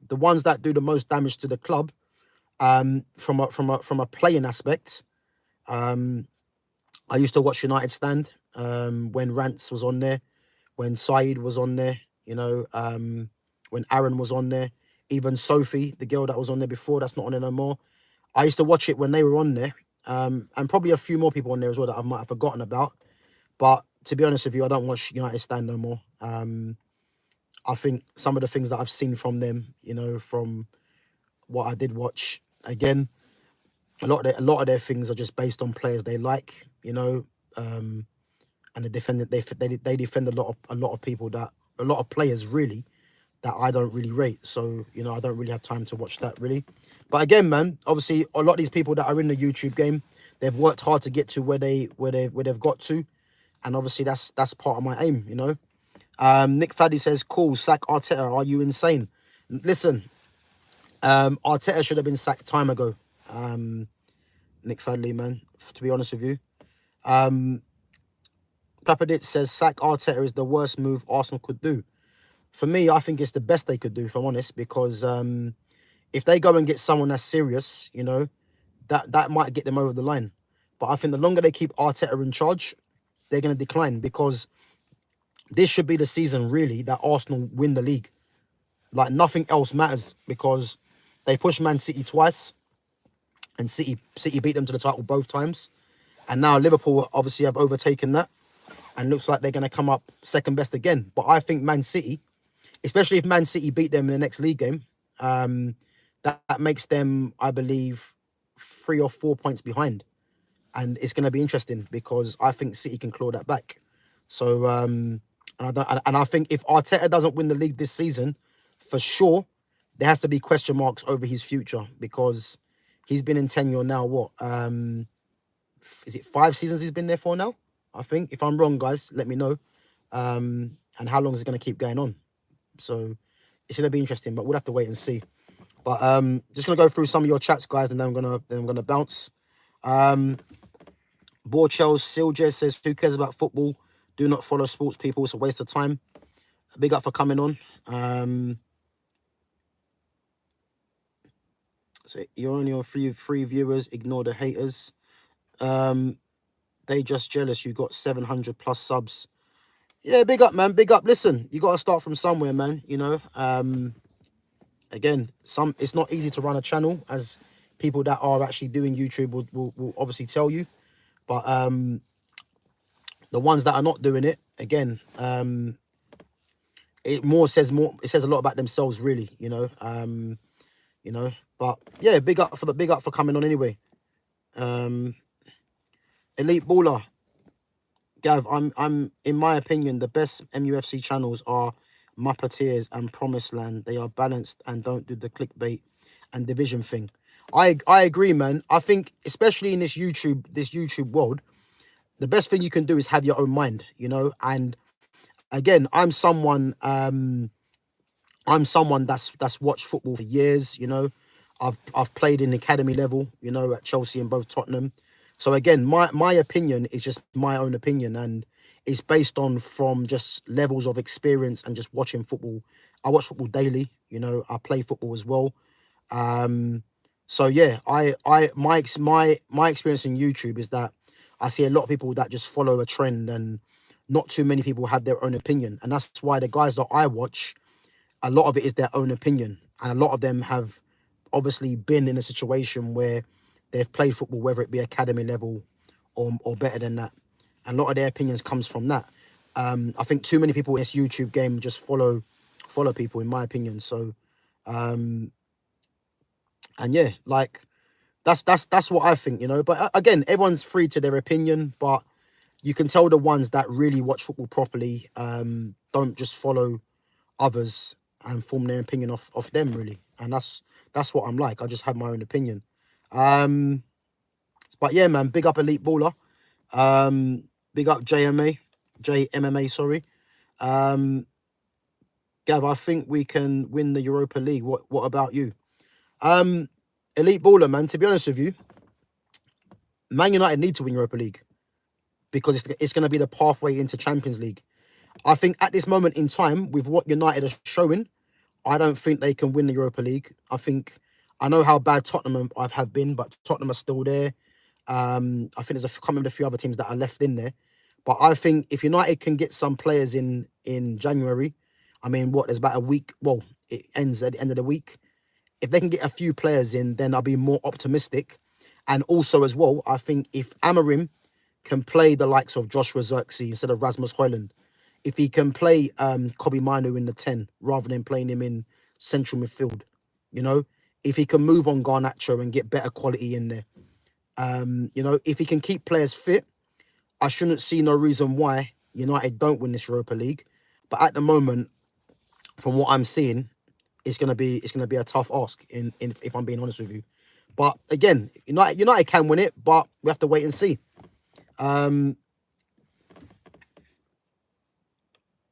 the ones that do the most damage to the club, from a playing aspect, I used to watch United Stand, when Rance was on there, when Saeed was on there, you know, when Aaron was on there, even Sophie, the girl that was on there before, that's not on there no more. I used to watch it when they were on there, and probably a few more people on there as well that I might have forgotten about. But to be honest with you, I don't watch United Stand no more. I think some of the things that I've seen from them, you know, from what I did watch, again, a lot of their things are just based on players they like, you know, and they defend a lot of people that, a lot of players really, that I don't really rate. So, you know, I don't really have time to watch that really. But again, man, obviously a lot of these people that are in the YouTube game, they've worked hard to get to where they've got to, and obviously that's part of my aim, you know. Nick Faddy says, "Cool, sack Arteta. Are you insane?" Listen, Arteta should have been sacked time ago. Nick Fadley, man. To be honest with you, Papadit says sack Arteta is the worst move Arsenal could do. For me, I think it's the best they could do, if I'm honest, because if they go and get someone that's serious, you know, that might get them over the line. But I think the longer they keep Arteta in charge, they're going to decline, because this should be the season, really, that Arsenal win the league. Like, nothing else matters, because they pushed Man City twice, and City beat them to the title both times. And now Liverpool obviously have overtaken that, and looks like they're going to come up second best again. But I think Man City, especially if Man City beat them in the next league game, that makes them, I believe, 3 or 4 points behind. And it's going to be interesting, because I think City can claw that back. So, and I think if Arteta doesn't win the league this season, for sure, there has to be question marks over his future, because he's been in tenure now, what? Is it 5 seasons he's been there for now? I think. If I'm wrong, guys, let me know. And how long is it going to keep going on? So it's going to be interesting, but we'll have to wait and see. But just going to go through some of your chats, guys, and then I'm gonna bounce. Borchels Silje says, "Who cares about football? Do not follow sports people. It's a waste of time." Big up for coming on. So you're only on free viewers. Ignore the haters. They just jealous. You got 700 plus subs. Yeah, big up, man. Big up. Listen, you got to start from somewhere, man. You know. Again, it's not easy to run a channel, as people that are actually doing YouTube will obviously tell you. But the ones that are not doing it, again, it says a lot about themselves, really, you know. You know, but yeah, big up for coming on anyway. Elite Baller, Gav, I'm in my opinion, the best MUFC channels are Muppeteers and Promised Land. They are balanced and don't do the clickbait and division thing. I agree, man. I think especially in this YouTube world, the best thing you can do is have your own mind, you know. And again, I'm someone that's watched football for years, you know. I've played in academy level, you know, at Chelsea and both Tottenham. So again, my opinion is just my own opinion, and it's based on from just levels of experience and just watching football. I watch football daily, you know. I play football as well. So yeah, my experience in YouTube is that I see a lot of people that just follow a trend, and not too many people have their own opinion. And that's why the guys that I watch, a lot of it is their own opinion. And a lot of them have obviously been in a situation where they've played football, whether it be academy level or better than that. And a lot of their opinions comes from that. I think too many people in this YouTube game just follow people, in my opinion. So, and yeah, like that's what I think, you know. But again, everyone's free to their opinion, but you can tell the ones that really watch football properly don't just follow others and form their opinion off them, really. And that's what I'm like. I just have my own opinion. But yeah, man, big up Elite Baller. Big up JMMA, sorry. Gav, I think we can win the Europa League. What about you? Elite Baller, man, to be honest with you, Man United need to win Europa League because it's going to be the pathway into Champions League. I think at this moment in time, with what United are showing, I don't think they can win the Europa League. I know how bad Tottenham have been, but Tottenham are still there. I think I can't remember a few other teams that are left in there. But I think if United can get some players in January, I mean, there's about a week. Well, it ends at the end of the week. If they can get a few players in, then I'll be more optimistic. And also as well, I think if Amorim can play the likes of Joshua Zirkzee instead of Rasmus Højlund, if he can play Kobbie Mainoo in the 10 rather than playing him in central midfield, you know, if he can move on Garnacho and get better quality in there, you know, if he can keep players fit, I shouldn't see no reason why United don't win this Europa League. But at the moment, from what I'm seeing, it's gonna be a tough ask. If I'm being honest with you, but again, United can win it, but we have to wait and see.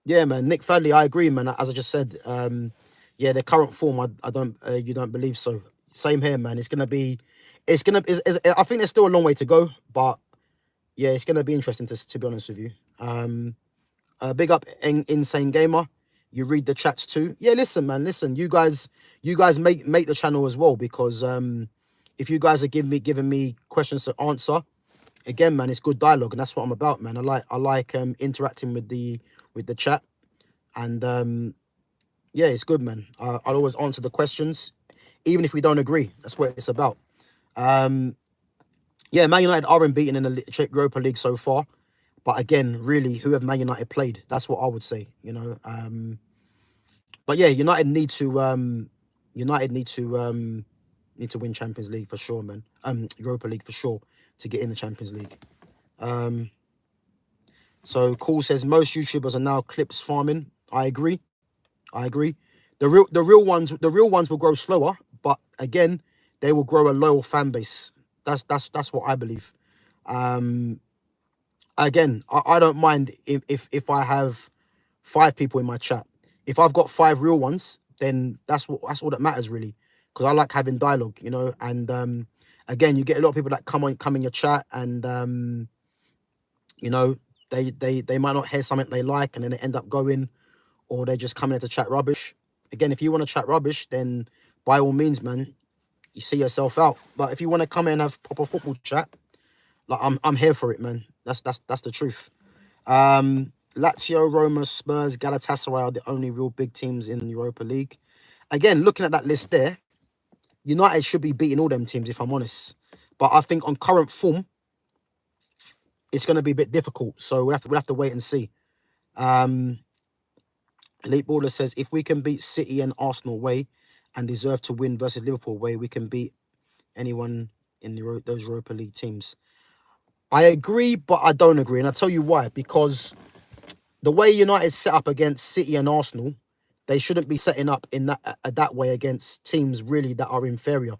Yeah, man, Nick Fadley, I agree, man. As I just said, yeah, their current form, I don't, you don't believe so. Same here, man. I think there's still a long way to go, but yeah, it's gonna be interesting to be honest with you. Big up Insane Gamer. You read the chats too. Yeah, listen, man. Listen, you guys make the channel as well, because if you guys are giving me questions to answer, again, man, it's good dialogue, and that's what I'm about, man. I like interacting with the chat, and yeah, it's good, man. I'll always answer the questions, even if we don't agree. That's what it's about. Yeah, Man United are unbeaten in the Europa League so far. But again, really, who have Man United played? That's what I would say, you know. But yeah, United need to win Champions League for sure, man. Europa League for sure to get in the Champions League. So Cool says most YouTubers are now clips farming. I agree. The real ones will grow slower, but again, they will grow a loyal fan base. That's what I believe. Again, I don't mind if I have 5 people in my chat. If I've got 5 real ones, then that's all that matters, really, because I like having dialogue, you know. And again, you get a lot of people that come in your chat, and you know, they might not hear something they like, and then they end up going, or they just come in to chat rubbish. Again, if you want to chat rubbish, then by all means, man, you see yourself out. But if you want to come in and have proper football chat, like I'm here for it, man. That's the truth. Lazio, Roma, Spurs, Galatasaray are the only real big teams in the Europa League. Again, looking at that list there, United should be beating all them teams, if I'm honest. But I think on current form, it's going to be a bit difficult. So we'll have to wait and see. Elite Baller says, if we can beat City and Arsenal away and deserve to win versus Liverpool away, we can beat anyone in those Europa League teams. I agree, but I don't agree. And I'll tell you why. Because the way United set up against City and Arsenal, they shouldn't be setting up in that way against teams really that are inferior.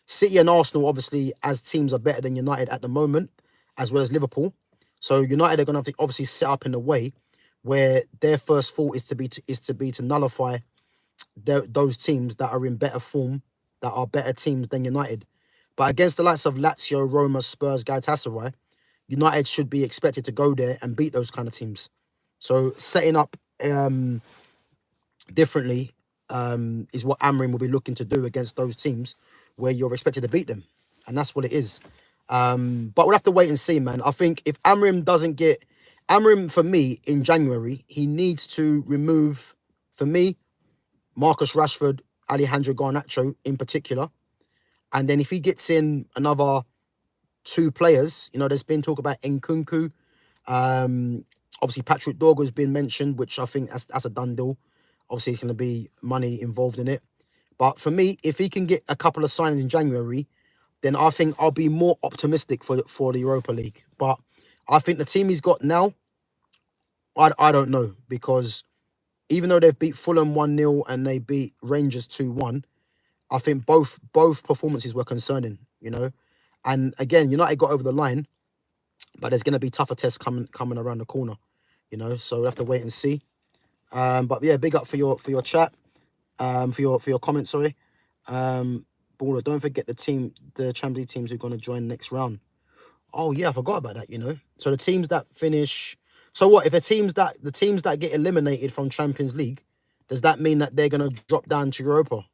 City and Arsenal, obviously, as teams, are better than United at the moment, as well as Liverpool. So United are going to have to obviously set up in a way where their first thought is to nullify those teams that are in better form, that are better teams than United. But against the likes of Lazio, Roma, Spurs, Galatasaray, United should be expected to go there and beat those kind of teams. So setting up differently is what Amorim will be looking to do against those teams where you're expected to beat them. And that's what it is. But we'll have to wait and see, man. I think if Amrim doesn't get Amrim, for me, in January, he needs to remove, for me, Marcus Rashford, Alejandro Garnacho in particular. And then if he gets in another two players, there's been talk about Nkunku. Obviously, Patrick Dorgu has been mentioned, which I think that's a done deal. Obviously, it's going to be money involved in it. But for me, if he can get a couple of signings in January, then I think I'll be more optimistic for the Europa League. But I think the team he's got now, I don't know, because even though they've beat Fulham 1-0 and they beat Rangers 2-1, I think both performances were concerning, And again, United got over the line, but there's going to be tougher tests coming around the corner, So we'll have to wait and see. But yeah, big up for your chat, for your comments. Sorry, Baller. Don't forget the Champions League teams who are going to join next round. Oh yeah, I forgot about that. So the teams that finish. So what if the teams that get eliminated from Champions League, does that mean that they're going to drop down to Europa?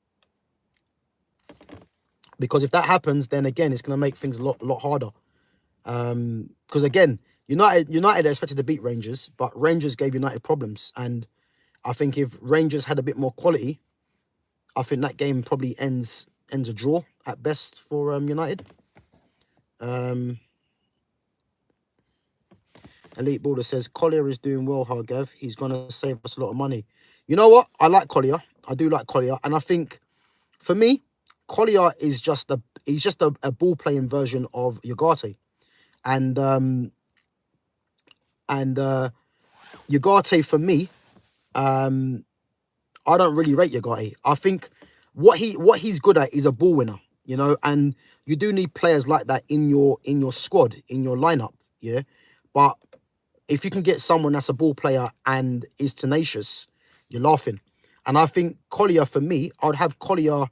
Because if that happens, then again, it's going to make things a lot harder. Because again, United are expected to beat Rangers, but Rangers gave United problems. And I think if Rangers had a bit more quality, I think that game probably ends a draw at best for United. Elite Baller says, Collier is doing well, Hargav. He's going to save us a lot of money. You know what? I like Collier. I do like Collier. And I think, for me, Collier is just a ball-playing version of Ugarte. And Ugarte, for me, I don't really rate Ugarte. I think what he's good at is a ball winner, and you do need players like that in your squad, in your lineup, yeah. But if you can get someone that's a ball player and is tenacious, you're laughing. And I think Collier, for me, I'd have Collier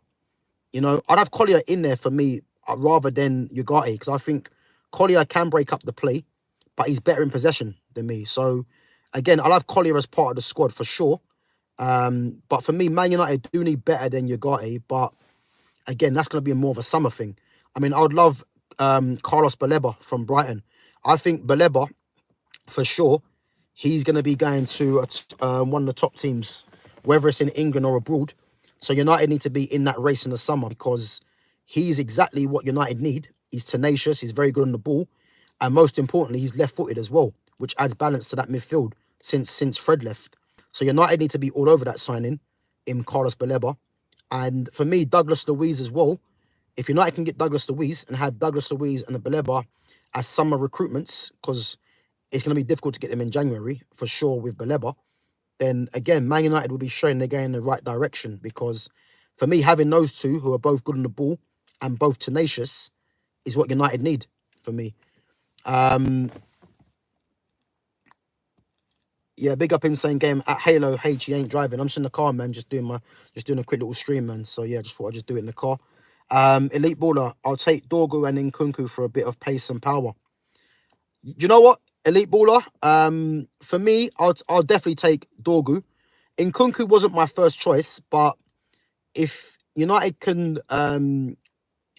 in there for me rather than Ugarte, because I think Collier can break up the play, but he's better in possession than me. So again, I'll have Collier as part of the squad for sure. But for me, Man United do need better than Ugarte. But again, that's going to be more of a summer thing. I mean, I would love Carlos Baleba from Brighton. I think Baleba, for sure, he's going to be going to one of the top teams, whether it's in England or abroad. So United need to be in that race in the summer, because he's exactly what United need. He's tenacious, he's very good on the ball, and most importantly, he's left-footed as well, which adds balance to that midfield since Fred left. So United need to be all over that signing in Carlos Baleba. And for me, Douglas Luiz as well. If United can get Douglas Luiz and have Douglas Luiz and Baleba as summer recruitments, because it's going to be difficult to get them in January, for sure, with Baleba, then again, Man United will be showing they're going in the right direction. Because for me, having those two who are both good on the ball and both tenacious is what United need, for me. Yeah, big up Insane Game at Halo H. He ain't driving. I'm just in the car, man. Just doing a quick little stream, man. So yeah, just thought I'd just do it in the car. Elite Baller, I'll take Dorgu and Nkunku for a bit of pace and power. You know what, Elite Baller? For me, I'll definitely take Dorgu. Nkunku wasn't my first choice, but if United can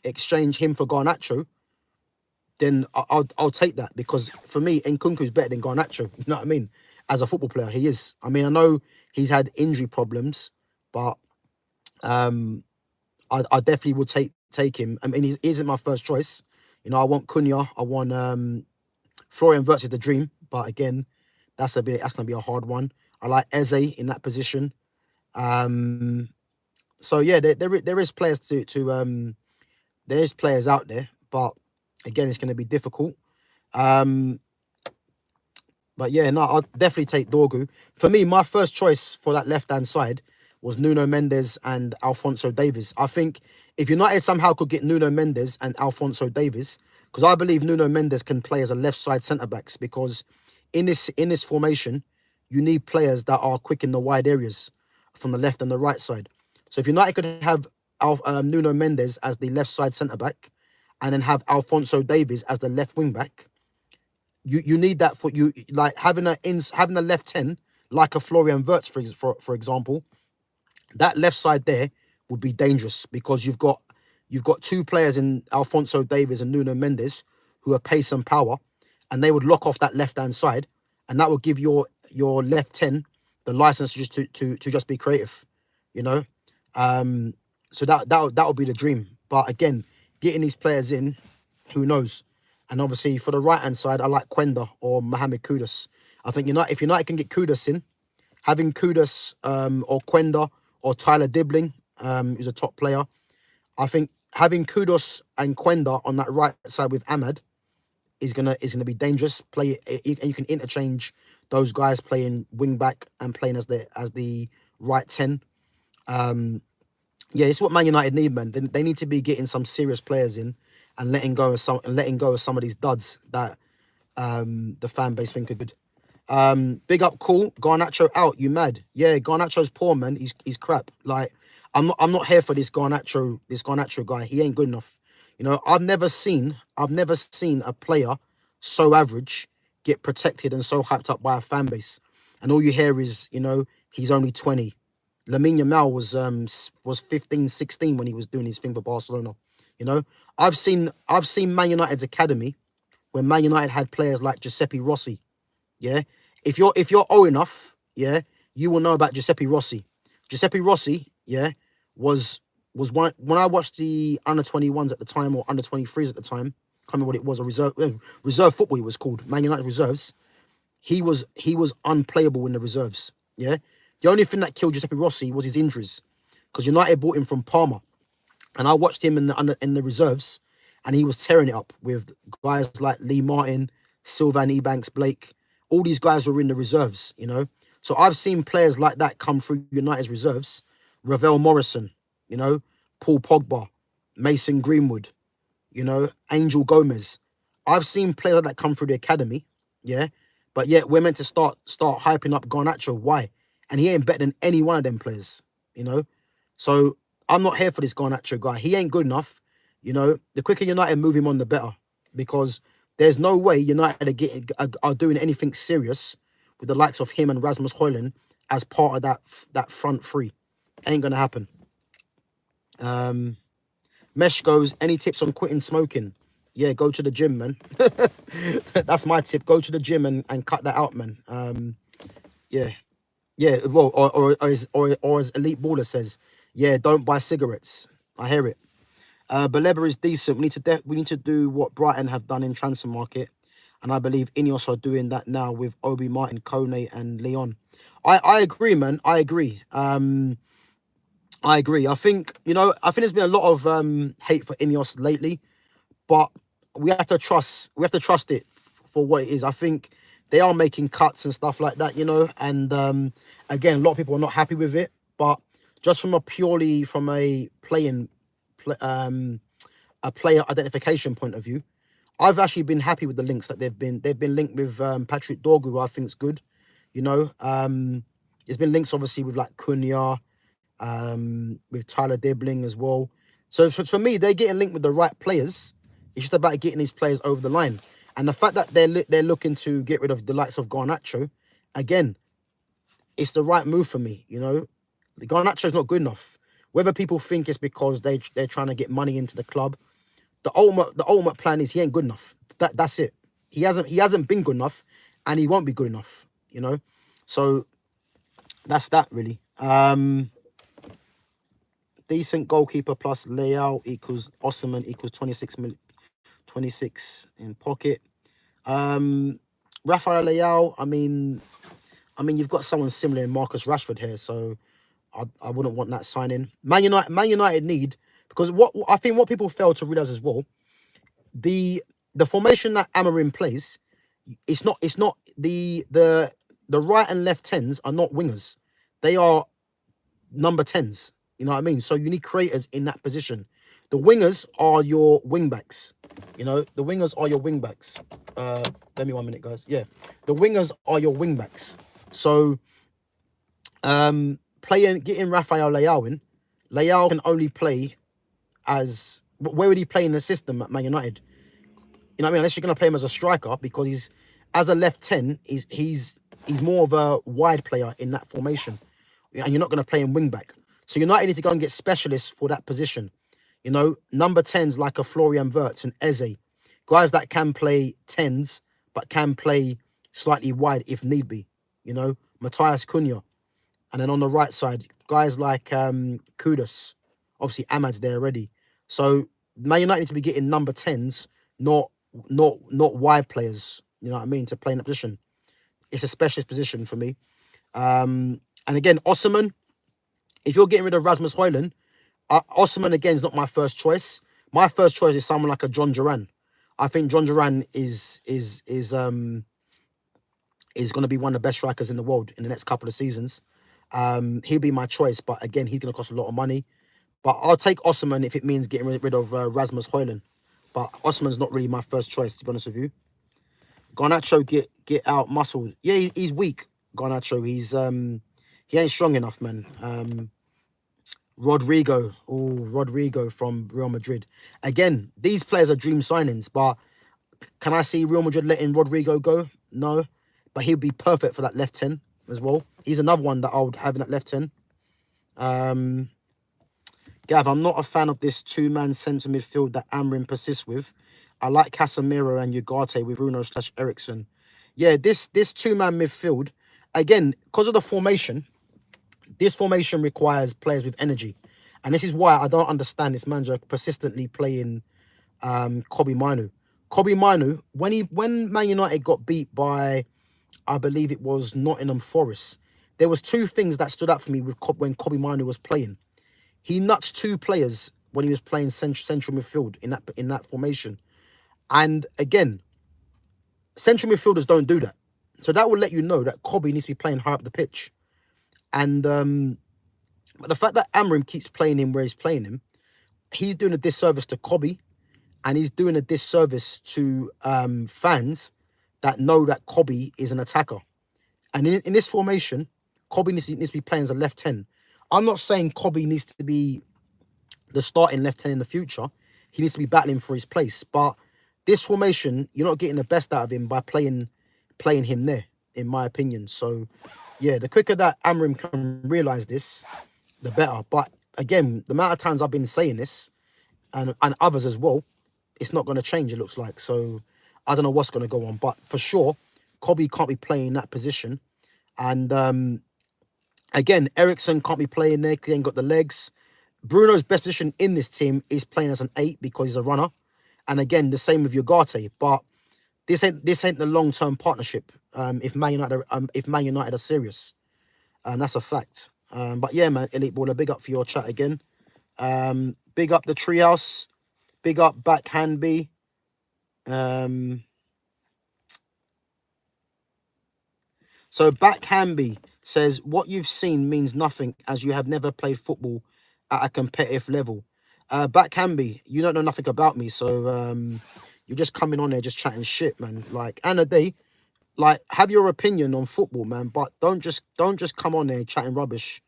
exchange him for Garnacho, then I'll take that, because for me, Nkunku's better than Garnacho. You know what I mean? As a football player, he is. I mean, I know he's had injury problems, but I definitely would take him. I mean, he isn't my first choice. I want Cunha. I want Florian Wirtz is the dream, but again, that's going to be a hard one. I like Eze in that position. So yeah, there is players there is players out there, but again, it's going to be difficult. But yeah, no, I'll definitely take Dorgu. For me, my first choice for that left-hand side was Nuno Mendes and Alphonso Davies. I think if United somehow could get Nuno Mendes and Alphonso Davies, because I believe Nuno Mendes can play as a left-side centre-backs, because in this formation, you need players that are quick in the wide areas from the left and the right side. So if United could have Nuno Mendes as the left-side centre-back and then have Alphonso Davies as the left wing-back, you need that for you, like having a left 10 like a Florian Wirtz, for example. That left side there would be dangerous, because you've got two players in Alphonso Davies and Nuno Mendes who are pace and power, and they would lock off that left-hand side, and that would give your left 10 the license just to just be creative, you know. So that would be the dream. But again, getting these players in, who knows? And obviously for the right-hand side, I like Quenda or Mohamed Kudus. I think if United can get Kudus in, having Kudus or Quenda or Tyler Dibbling, who's a top player, I think having Kudus and Quenda on that right side with Ahmad is gonna be dangerous. And you can interchange those guys playing wing back and playing as the right 10. Yeah, it's what Man United need, man. They need to be getting some serious players in and letting go of some of these duds that the fan base think are good. Big up, cool. Garnacho out. You mad? Yeah, Garnacho's poor, man. He's crap. Like, I'm not here for this Garnacho guy. He ain't good enough. You know, I've never seen a player so average get protected and so hyped up by a fan base. And all you hear is, you know, he's only 20. Lamine Yamal was 15, 16 when he was doing his thing for Barcelona. You know, I've seen Man United's academy when Man United had players like Giuseppe Rossi. Yeah, if you're old enough, yeah, you will know about Giuseppe Rossi. Giuseppe Rossi, yeah, was one when I watched the under-21s at the time or under-23s at the time. Can't remember what it was, or reserve football it was called, Man United reserves. He was unplayable in the reserves. Yeah, the only thing that killed Giuseppe Rossi was his injuries, because United bought him from Parma, and I watched him in the reserves, and he was tearing it up with guys like Lee Martin, Sylvain Ebanks, Blake. All these guys were in the reserves, you know. So I've seen players like that come through United's reserves. Ravel Morrison, you know, Paul Pogba, Mason Greenwood, you know, Angel Gomez. I've seen players like that come through the academy, yeah. But yet we're meant to start hyping up Garnacho. Why? And he ain't better than any one of them players, you know. So I'm not here for this Garnacho guy. He ain't good enough, you know. The quicker United move him on, the better, because there's no way United are doing anything serious with the likes of him and Rasmus Højlund as part of that front three. Ain't gonna happen. Mesh goes, any tips on quitting smoking? Yeah, go to the gym, man. That's my tip. Go to the gym and cut that out, man. Yeah. Well, or as Elite Baller says, yeah, don't buy cigarettes. I hear it. Baleba is decent. We need to do what Brighton have done in transfer market, and I believe Ineos are doing that now with Obi Martin, Kone, and Leon. I agree, man. I agree. I agree. I think there's been a lot of hate for Ineos lately, but we have to trust it for what it is. I think they are making cuts and stuff like that, you know, and again, a lot of people are not happy with it, but just from a player identification point of view, I've actually been happy with the links that they've been linked with Patrick Dorgu, who I think is good, you know. There's been links obviously with like Cunha, with Tyler Dibbling as well. So for me, they're getting linked with the right players. It's just about getting these players over the line. And the fact that they're looking to get rid of the likes of Garnacho, again, it's the right move for me, you know. The Garnacho's not good enough. Whether people think it's because they're trying to get money into the club, the ultimate plan is he ain't good enough. That's it. He hasn't been good enough, and he won't be good enough, you know. So that's that really. Decent goalkeeper plus Leao equals Osimhen equals 26 in pocket. Rafael Leao, I mean, you've got someone similar in Marcus Rashford here, so I wouldn't want that signing. Man United need, because what people fail to realize as well, the formation that Amorim plays, it's not the right and left 10s are not wingers. They are number 10s. You know what I mean? So you need creators in that position. The wingers are your wing backs. You know, the wingers are your wing backs. Let me 1 minute, guys. Yeah, the wingers are your wing backs. So, getting Rafael Leao in, Leao can only play as, where would he play in the system at Man United? You know what I mean? Unless you're going to play him as a striker, because he's, as a left 10, he's more of a wide player in that formation. And you're not going to play him wing back. So United need to go and get specialists for that position. You know, number 10s like a Florian Wirtz and Eze guys that can play tens, but can play slightly wide if need be. You know, Matthias Cunha. And then on the right side, guys like Kudus. Obviously, Ahmad's there already. So Man United need to be getting number 10s, not wide players, you know what I mean, to play in that position. It's a specialist position for me. And again, Osimhen, if you're getting rid of Rasmus Højlund, Osimhen again is not my first choice. My first choice is someone like a John Duran. I think John Duran is going to be one of the best strikers in the world in the next couple of seasons. He'll be my choice, but again, he's going to cost a lot of money. But I'll take Osimhen if it means getting rid of Rasmus Højlund. But Osimhen's not really my first choice, to be honest with you. Garnacho get out muscled. Yeah, he's weak. Garnacho, he ain't strong enough, man. Rodrigo from Real Madrid. Again, these players are dream signings, but can I see Real Madrid letting Rodrigo go? No, but he'll be perfect for that left 10 as well. He's another one that I would have in that left 10. Gav, I'm not a fan of this two-man centre midfield that Amrin persists with. I like Casemiro and Ugarte with Bruno/Ericsson. Yeah, this two-man midfield, again, because of the formation, this formation requires players with energy. And this is why I don't understand this manager persistently playing Kobbie Mainoo. Kobbie Mainoo, when Man United got beat by, I believe it was Nottingham Forest, there was two things that stood out for me with when Kobbie Mainoo was playing. He nuts two players when he was playing central midfield in that formation. And again, central midfielders don't do that. So that will let you know that Kobbie needs to be playing high up the pitch. And but the fact that Amrin keeps playing him where he's playing him, he's doing a disservice to Kobbie, and he's doing a disservice to fans that know that Kobbie is an attacker. And in this formation, Kobbie needs to be playing as a left 10. I'm not saying Kobbie needs to be the starting left 10 in the future. He needs to be battling for his place. But this formation, you're not getting the best out of him by playing him there, in my opinion. So, yeah, the quicker that Amrin can realise this, the better. But again, the amount of times I've been saying this, and others as well, it's not going to change, it looks like. So, I don't know what's going to go on. But for sure, Kobbie can't be playing that position. And again, Ericsson can't be playing there because he ain't got the legs. Bruno's best position in this team is playing as an 8 because he's a runner. And again, the same with Ugarte. But this ain't the long-term partnership if Man United are serious. That's a fact. But yeah, man, Elite Baller, big up for your chat again. Big up the Treehouse. Big up Backhand B. So Backhand B says, what you've seen means nothing as you have never played football at a competitive level. Backhand B, you don't know nothing about me, so you're just coming on there just chatting shit, man. Like, and a day, like, have your opinion on football, man, but don't just come on there chatting rubbish.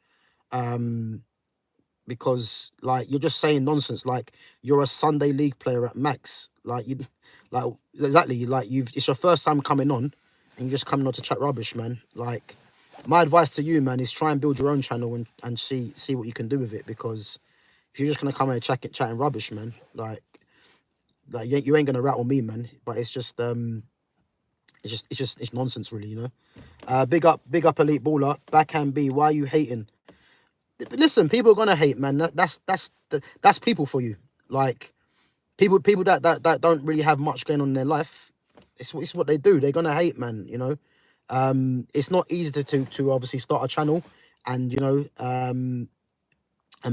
Because like you're just saying nonsense. Like you're a Sunday league player at max. Like exactly. Like it's your first time coming on, and you're just coming on to chat rubbish, man. Like my advice to you, man, is try and build your own channel and see what you can do with it. Because if you're just gonna come here chatting rubbish, man, like you ain't gonna rattle me, man. But it's just it's nonsense, really, you know. Big up Elite Baller. Backhand B, why are you hating? Listen, people are gonna hate, man. That's people for you. Like people that don't really have much going on in their life. It's what they do. They're gonna hate, man. You know, it's not easy to obviously start a channel and you know and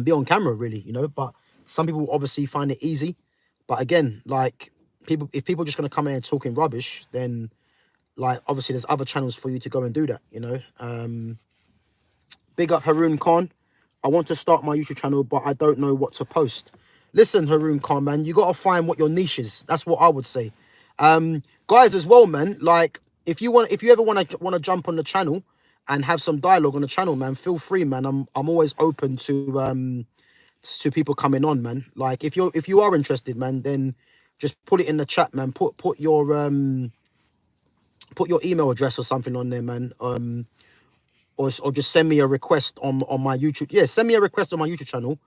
be on camera, really. You know, but some people obviously find it easy. But again, like if people are just gonna come in and talking rubbish, then like obviously there's other channels for you to go and do that. You know. Big up Haroon Khan. I want to start my YouTube channel, but I don't know what to post. Listen, Haroon Khan, man, you got to find what your niche is. That's what I would say. Guys as well, man, like if you ever want to jump on the channel and have some dialogue on the channel, man, feel free, man. I'm always open to people coming on, man. Like if you are interested, man, then just put it in the chat, man. Put your email address or something on there, man. Or just send me a request on my YouTube. Yeah, send me a request on my YouTube channel,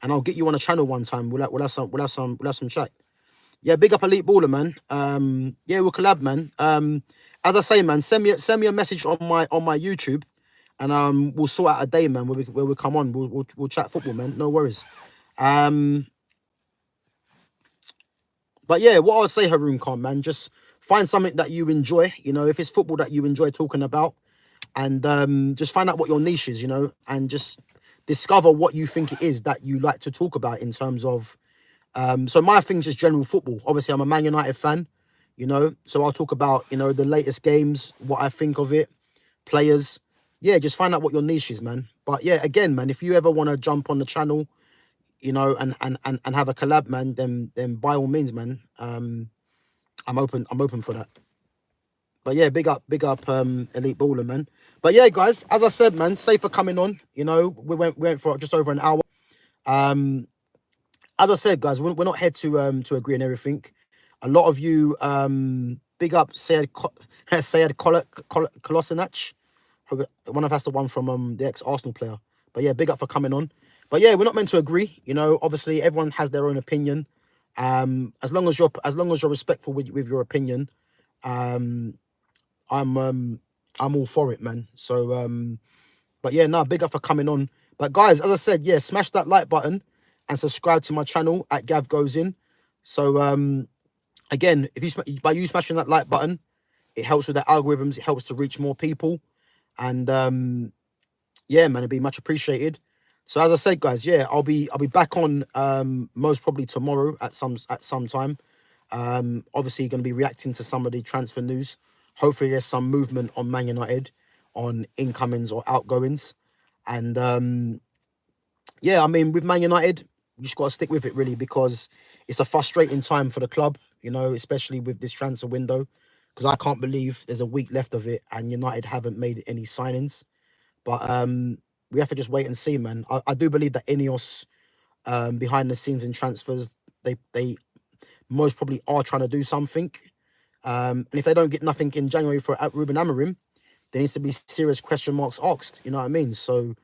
and I'll get you on a channel one time. We'll have some chat. Yeah, big up Elite Baller, man. Yeah, we'll collab, man. As I say, man, send me a message on my YouTube, and we'll sort out a day, man, where we come on. We'll chat football, man. No worries. Um, but yeah, what I'll say, Haroon Khan, man, just find something that you enjoy. You know, if it's football that you enjoy talking about, and just find out what your niche is. You know, and just discover what you think it is that you like to talk about in terms of. So my thing's just general football. Obviously, I'm a Man United fan, you know, so I'll talk about, you know, the latest games, what I think of it, players. Yeah, just find out what your niche is, man. But yeah, again, man, if you ever want to jump on the channel, you know, and have a collab, man, then by all means, man. I'm open for that. But yeah, big up Elite Baller, man. But yeah, guys, as I said, man, safe for coming on. You know, we went for just over an hour. Um as I said, guys, we're not here to agree on everything. A lot of you, big up Sayed Kolasinac. One of that's the one from the ex-Arsenal player. But yeah, big up for coming on. But yeah, we're not meant to agree. You know, obviously everyone has their own opinion. As long as you're respectful with your opinion, um, I'm all for it, man. So but yeah, no, big up for coming on. But guys, as I said, yeah, smash that like button and subscribe to my channel at Gav Goes In. So again, if you by you smashing that like button, it helps with the algorithms. It helps to reach more people, and yeah, man, it'd be much appreciated. So as I said, guys, yeah, I'll be back on most probably tomorrow at some time. Obviously, going to be reacting to some of the transfer news. Hopefully, there's some movement on Man United on incomings or outgoings, and yeah, I mean, with Man United, you just got to stick with it, really, because it's a frustrating time for the club, you know, especially with this transfer window, because I can't believe there's a week left of it and United haven't made any signings. But we have to just wait and see, man. I do believe that Ineos, behind the scenes in transfers, they most probably are trying to do something. And if they don't get nothing in January for Ruben Amorim, there needs to be serious question marks asked. You know what I mean? So,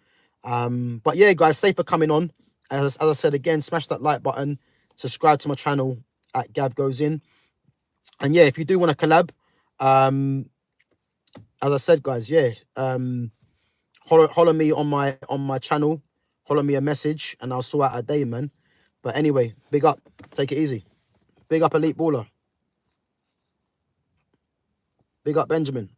but yeah, guys, safe for coming on. As I said again, smash that like button, subscribe to my channel at Gav Goes In, and yeah, if you do want to collab, as I said, guys, yeah, holler me on my channel, holler me a message, and I'll sort out a day, man. But anyway, big up, take it easy, big up Elite Baller, big up Benjamin.